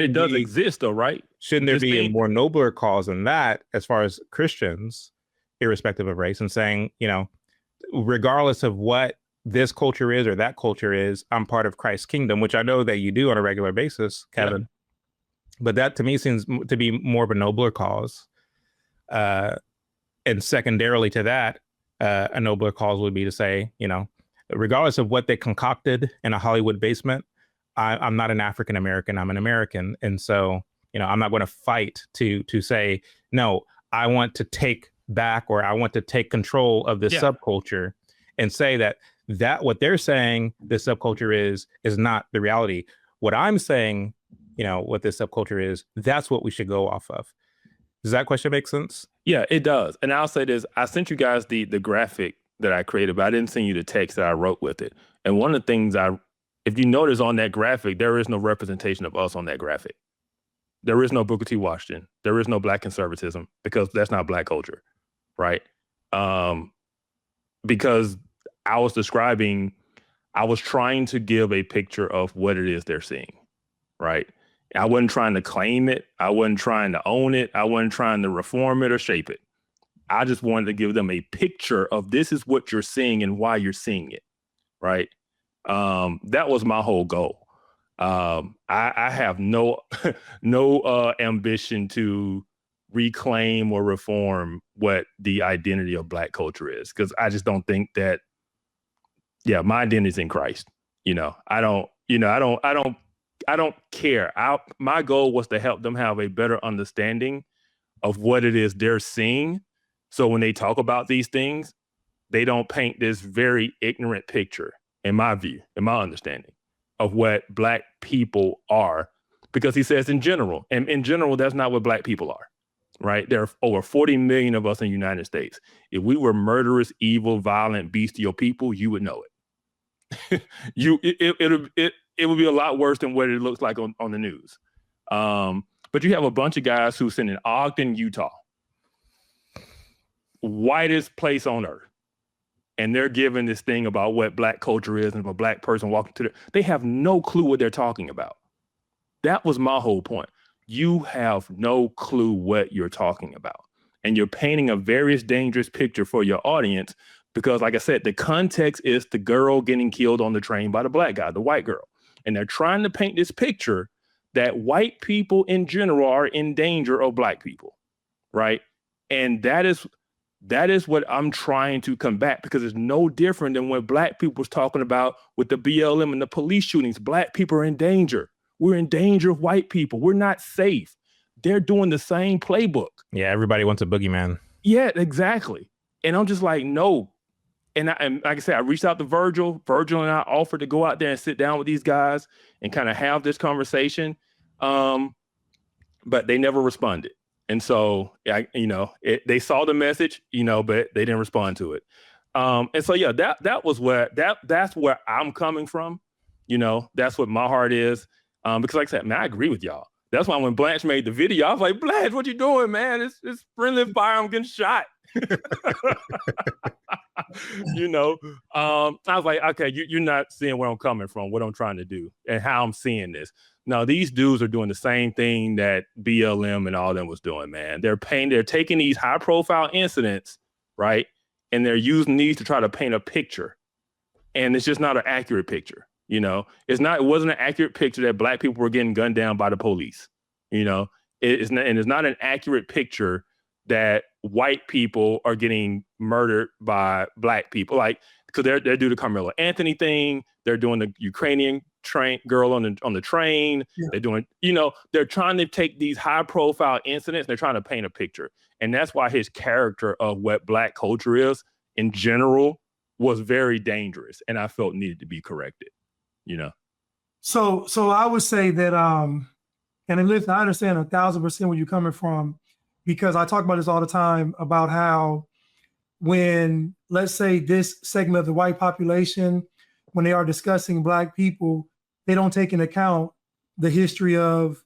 it does exist, though, right? Shouldn't there be a more nobler cause than that, as far as Christians, irrespective of race, and saying, regardless of what this culture is or that culture is, I'm part of Christ's kingdom, which I know that you do on a regular basis, Kevin. Yeah. But that to me seems to be more of a nobler cause. And secondarily to that, a nobler cause would be to say, you know, regardless of what they concocted in a Hollywood basement, I'm not an African American, I'm an American. And so, you know, I'm not going to fight to say, no, I want to take back, or I want to take control of this subculture, and say that what they're saying this subculture is not the reality. What I'm saying, you know, what this subculture is, that's what we should go off of. Does that question make sense? Yeah, it does. And I'll say this, I sent you guys the graphic that I created, but I didn't send you the text that I wrote with it. And one of the things if you notice on that graphic, there is no representation of us on that graphic. There is no Booker T. Washington. There is no Black conservatism, because that's not Black culture, right? Because I was trying to give a picture of what it is they're seeing, right? I wasn't trying to claim it. I wasn't trying to own it. I wasn't trying to reform it or shape it. I just wanted to give them a picture of this is what you're seeing and why you're seeing it, right? That was my whole goal. I have no ambition to reclaim or reform what the identity of Black culture is, because I just don't think that. Yeah, my identity is in Christ. You know, I don't care. My goal was to help them have a better understanding of what it is they're seeing. So when they talk about these things, they don't paint this very ignorant picture, in my view, in my understanding, of what Black people are. Because he says in general, and in general, that's not what Black people are, right? There are over 40 million of us in the United States. If we were murderous, evil, violent, bestial people, you would know it. It would be a lot worse than what it looks like on the news. But you have a bunch of guys who sit in Ogden, Utah, whitest place on earth, and they're giving this thing about what Black culture is, and if a Black person walking to they have no clue what they're talking about. That was my whole point. You have no clue what you're talking about, and you're painting a very dangerous picture for your audience. Because like I said, the context is the girl getting killed on the train by the Black guy, the white girl. And they're trying to paint this picture that white people in general are in danger of Black people, right? And that is what I'm trying to combat, because it's no different than what Black people was talking about with the BLM and the police shootings. Black people are in danger. We're in danger of white people. We're not safe. They're doing the same playbook. Yeah, everybody wants a boogeyman. Yeah, exactly. And I'm just like, no. And like I said, I reached out to Virgil. Virgil and I offered to go out there and sit down with these guys and kind of have this conversation. But they never responded. And so, they saw the message, but they didn't respond to it. And so, yeah, that's where I'm coming from. That's what my heart is. Because like I said, man, I agree with y'all. That's why when Blanche made the video, I was like, Blanche, what you doing, man? It's friendly fire. I'm getting shot. I was like, okay, you're not seeing where I'm coming from, what I'm trying to do, and how I'm seeing this. Now, these dudes are doing the same thing that BLM and all them was doing, man. They're taking these high profile incidents, right? And they're using these to try to paint a picture. And it's just not an accurate picture. It wasn't an accurate picture that Black people were getting gunned down by the police. It's not an accurate picture that white people are getting murdered by Black people. Like, because they're doing the Carmelo Anthony thing. They're doing the Ukrainian girl on the train. Yeah. They're doing, they're trying to take these high profile incidents. And they're trying to paint a picture. And that's why his character of what Black culture is in general was very dangerous. And I felt needed to be corrected, So I would say that, and listen, I understand 1,000% where you're coming from, because I talk about this all the time about how when, let's say, this segment of the white population, when they are discussing Black people, they don't take into account the history of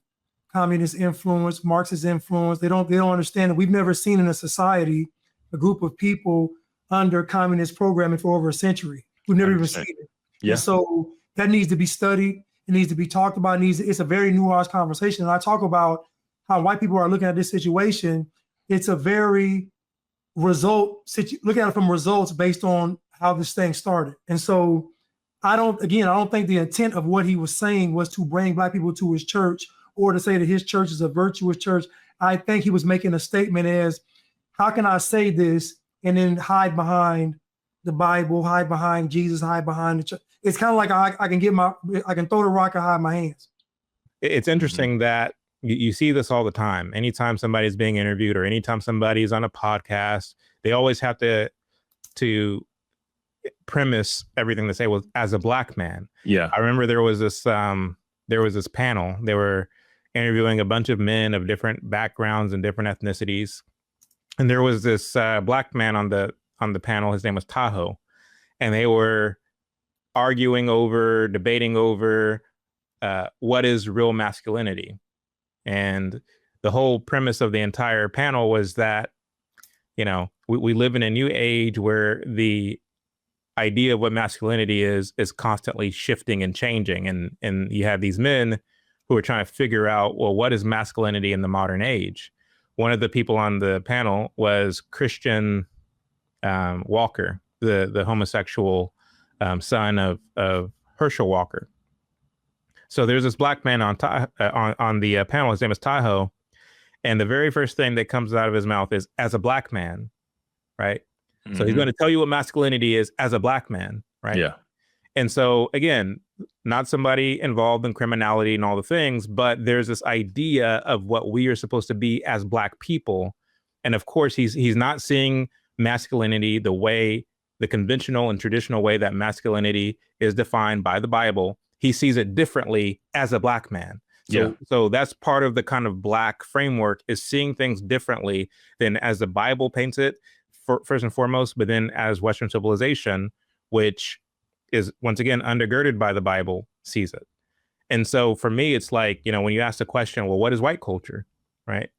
communist influence, Marxist influence. They don't understand that we've never seen in a society a group of people under communist programming for over a century. We've never even seen it. Yeah. And so that needs to be studied. It needs to be talked about. It's a very nuanced conversation. And I talk about how white people are looking at this situation. It's a very look at it from results based on how this thing started. And so I don't think the intent of what he was saying was to bring Black people to his church or to say that his church is a virtuous church. I think he was making a statement as how can I say this and then hide behind the Bible, hide behind Jesus, hide behind the church? It's kind of like I can throw the rock and hide my hands. It's interesting that you see this all the time. Anytime somebody's being interviewed or anytime somebody's on a podcast, they always have to premise everything they say was as a black man. Yeah. I remember there was this panel. They were interviewing a bunch of men of different backgrounds and different ethnicities. And there was this black man on the panel. His name was Tahoe. And they were debating over what is real masculinity. And the whole premise of the entire panel was that, we live in a new age where the idea of what masculinity is constantly shifting and changing. And you have these men who are trying to figure out, well, what is masculinity in the modern age? One of the people on the panel was Christian Walker, the homosexual son of Herschel Walker. So there's this black man on the panel. His name is Tahoe. And the very first thing that comes out of his mouth is as a black man, right? Mm-hmm. So he's going to tell you what masculinity is as a black man, right? Yeah. And so again, not somebody involved in criminality and all the things, but there's this idea of what we are supposed to be as black people. And of course, he's not seeing masculinity the conventional and traditional way that masculinity is defined by the Bible. He sees it differently as a black man. So that's part of the kind of black framework, is seeing things differently than as the Bible paints it, first and foremost, but then as Western civilization, which is once again undergirded by the Bible, sees it. And so for me, it's like, when you ask the question, well, what is white culture, right?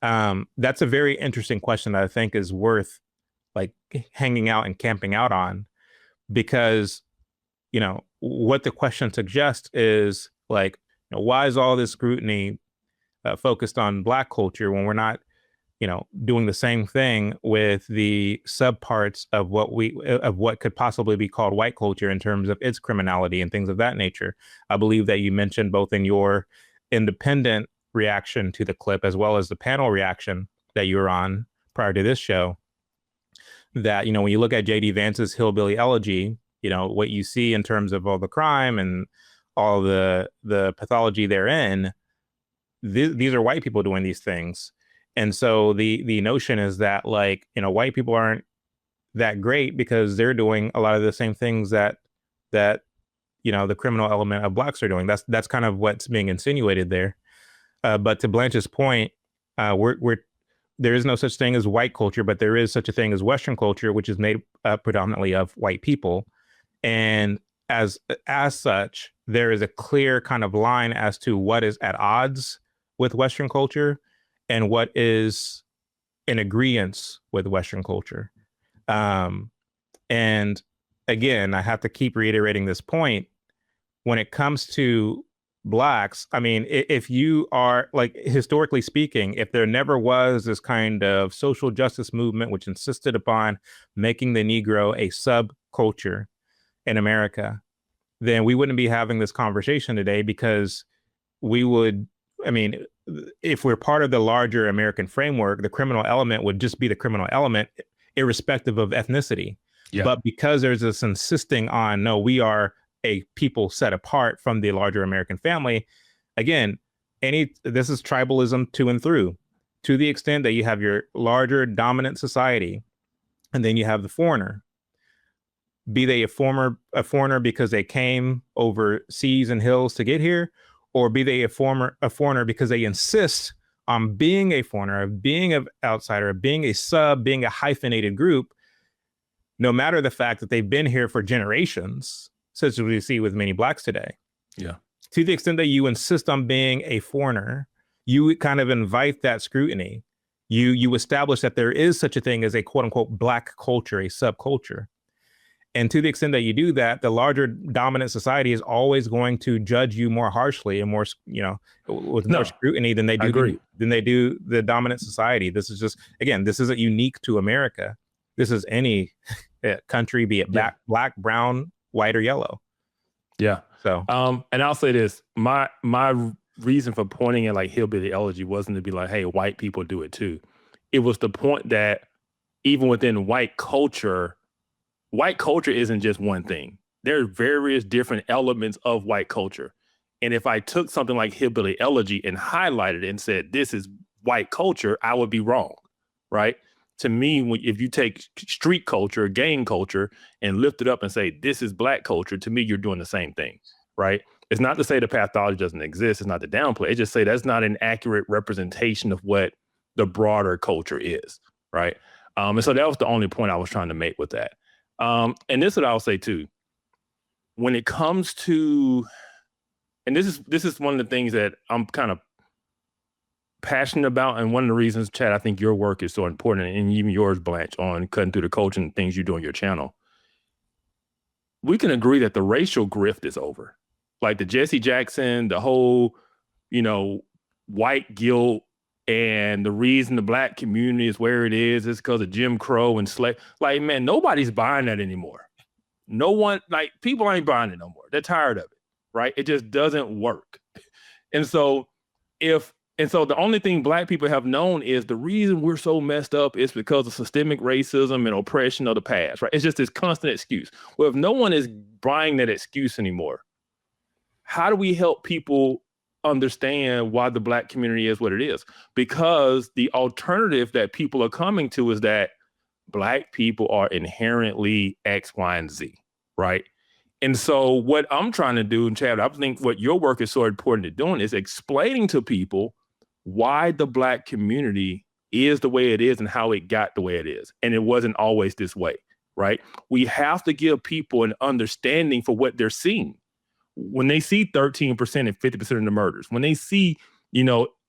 That's a very interesting question that I think is worth like hanging out and camping out on, because, what the question suggests is like, why is all this scrutiny focused on black culture when we're not, doing the same thing with the subparts of what could possibly be called white culture in terms of its criminality and things of that nature? I believe that you mentioned both in your independent reaction to the clip as well as the panel reaction that you were on prior to this show, that, when you look at J.D. Vance's Hillbilly Elegy, what you see in terms of all the crime and all the pathology therein, these are white people doing these things. And so the notion is that, like, white people aren't that great because they're doing a lot of the same things that the criminal element of blacks are doing. That's kind of what's being insinuated there. But to Blanche's point, there is no such thing as white culture, but there is such a thing as Western culture, which is made predominantly of white people. And as such, there is a clear kind of line as to what is at odds with Western culture and what is in agreement with Western culture. And again, I have to keep reiterating this point. When it comes to blacks, I mean, if you are, like, historically speaking, if there never was this kind of social justice movement which insisted upon making the Negro a subculture in America, then we wouldn't be having this conversation today, because if we're part of the larger American framework, the criminal element would just be the criminal element, irrespective of ethnicity. Yeah. But because there's this insisting on, no, we are a people set apart from the larger American family, again, this is tribalism to and through, to the extent that you have your larger dominant society, and then you have the foreigner. Be they a foreigner because they came over seas and hills to get here, or be they a foreigner because they insist on being a foreigner, being an outsider, being a sub, being a hyphenated group, no matter the fact that they've been here for generations, such as we see with many blacks today. Yeah. To the extent that you insist on being a foreigner, you kind of invite that scrutiny. You establish that there is such a thing as a quote unquote black culture, a subculture. And to the extent that you do that, the larger dominant society is always going to judge you more harshly and more, with more scrutiny than they do the dominant society. This is just, again, this isn't unique to America. This is any country, be it black, brown, white, or yellow. Yeah. So, and I'll say this: my reason for pointing at like Hillbilly Elegy wasn't to be like, hey, white people do it too. it was the point that even within white culture isn't just one thing. There are various different elements of white culture. And if I took something like Hillbilly Elegy and highlighted it and said, this is white culture, I would be wrong, right? To me, if you take street culture, gang culture, and lift it up and say, this is black culture, to me, you're doing the same thing, right? It's not to say the pathology doesn't exist. It's not to downplay. It's just say that's not an accurate representation of what the broader culture is, right? And so that was the only point I was trying to make with that. And this is what I'll say too. When it comes to, and this is one of the things that I'm kind of passionate about, and one of the reasons, Chad, I think your work is so important, and even yours, Blanche, on cutting through the culture and things you do on your channel. We can agree that the racial grift is over. Like the Jesse Jackson, the whole, white guilt, and the reason the black community is where it is because of Jim Crow and slave. Like, man, nobody's buying that anymore. No one, people ain't buying it no more. They're tired of it, right? It just doesn't work. And so the only thing black people have known is the reason we're so messed up is because of systemic racism and oppression of the past, right? It's just this constant excuse. Well, if no one is buying that excuse anymore, how do we help people understand why the black community is what it is? Because the alternative that people are coming to is that black people are inherently X, Y, and Z, right? And so what I'm trying to do, and Chad, I think what your work is so important at doing is explaining to people why the black community is the way it is and how it got the way it is. And it wasn't always this way, right? We have to give people an understanding for what they're seeing. When they see 13% and 50% of the murders, when they see,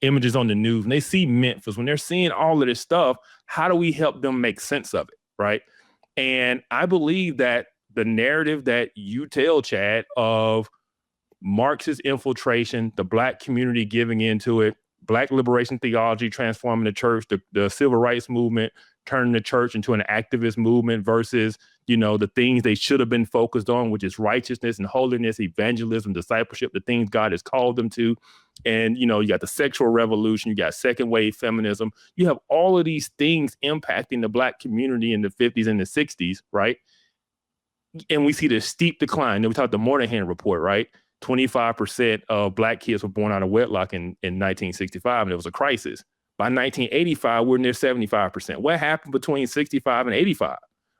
images on the news, when they see Memphis, when they're seeing all of this stuff, how do we help them make sense of it, right? And I believe that the narrative that you tell, Chad, of Marxist infiltration, the black community giving into it, black liberation theology transforming the church, the civil rights movement turning the church into an activist movement versus, the things they should have been focused on, which is righteousness and holiness, evangelism, discipleship, the things God has called them to. And, you got the sexual revolution, you got second wave feminism. You have all of these things impacting the black community in the 50s and the 60s, right? And we see this steep decline. We talked the Moynihan report, right? 25% of black kids were born out of wedlock in 1965, and it was a crisis. By 1985, we're near 75%. What happened between 65 and 85,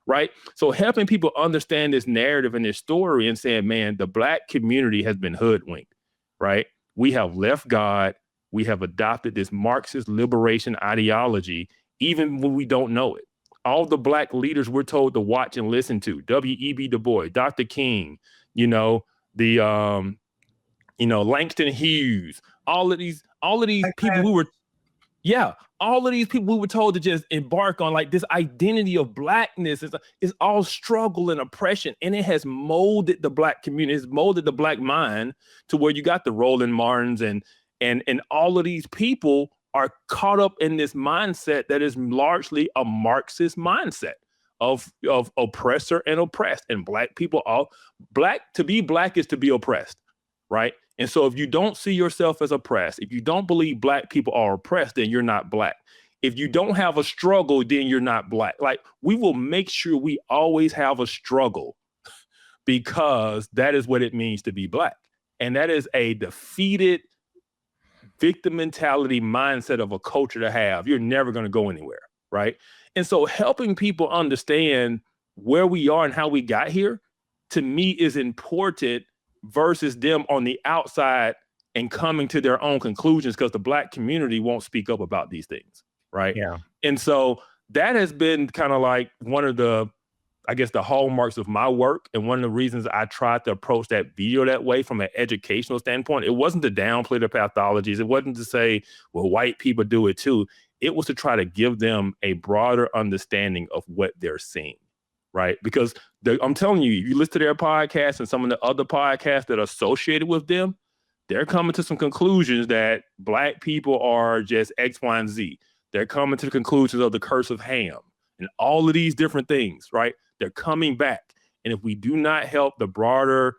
right? So helping people understand this narrative and this story and saying, man, the black community has been hoodwinked, right? We have left God. We have adopted this Marxist liberation ideology, even when we don't know it. All the black leaders we're told to watch and listen to, W.E.B. Du Bois, Dr. King, Langston Hughes, all of these people who were, all of these people who were told to just embark on this identity of blackness is all struggle and oppression. And it has molded the black community, it's molded the black mind to where you got the Roland Martins and all of these people are caught up in this mindset that is largely a Marxist mindset of oppressor and oppressed. And black people, to be black is to be oppressed, right? And so if you don't see yourself as oppressed, if you don't believe black people are oppressed, then you're not black. If you don't have a struggle, then you're not black. We will make sure we always have a struggle because that is what it means to be black. And that is a defeated victim mentality mindset of a culture to have. You're never going to go anywhere, right? And so helping people understand where we are and how we got here, to me, is important versus them on the outside and coming to their own conclusions because the black community won't speak up about these things, right? Yeah. And so that has been kind of one of the hallmarks of my work. And one of the reasons I tried to approach that video that way from an educational standpoint, it wasn't to downplay the pathologies. It wasn't to say, well, white people do it too. It was to try to give them a broader understanding of what they're seeing, right? Because I'm telling you, you listen to their podcast and some of the other podcasts that are associated with them, they're coming to some conclusions that black people are just X, Y, and Z. They're coming to the conclusions of the curse of Ham and all of these different things, right? They're coming back. And if we do not help the broader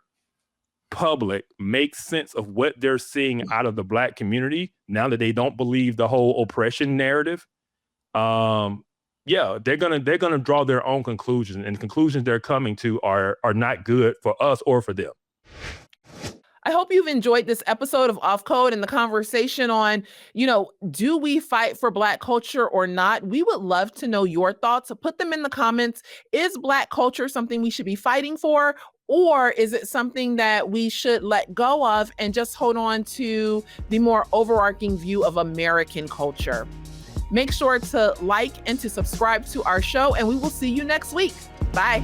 public make sense of what they're seeing out of the black community, now that they don't believe the whole oppression narrative, yeah, they're gonna draw their own conclusions, and the conclusions they're coming to are not good for us or for them. I hope you've enjoyed this episode of Off Code and the conversation on, do we fight for Black culture or not? We would love to know your thoughts. So put them in the comments. Is Black culture something we should be fighting for? Or is it something that we should let go of and just hold on to the more overarching view of American culture? Make sure to like and to subscribe to our show, and we will see you next week. Bye.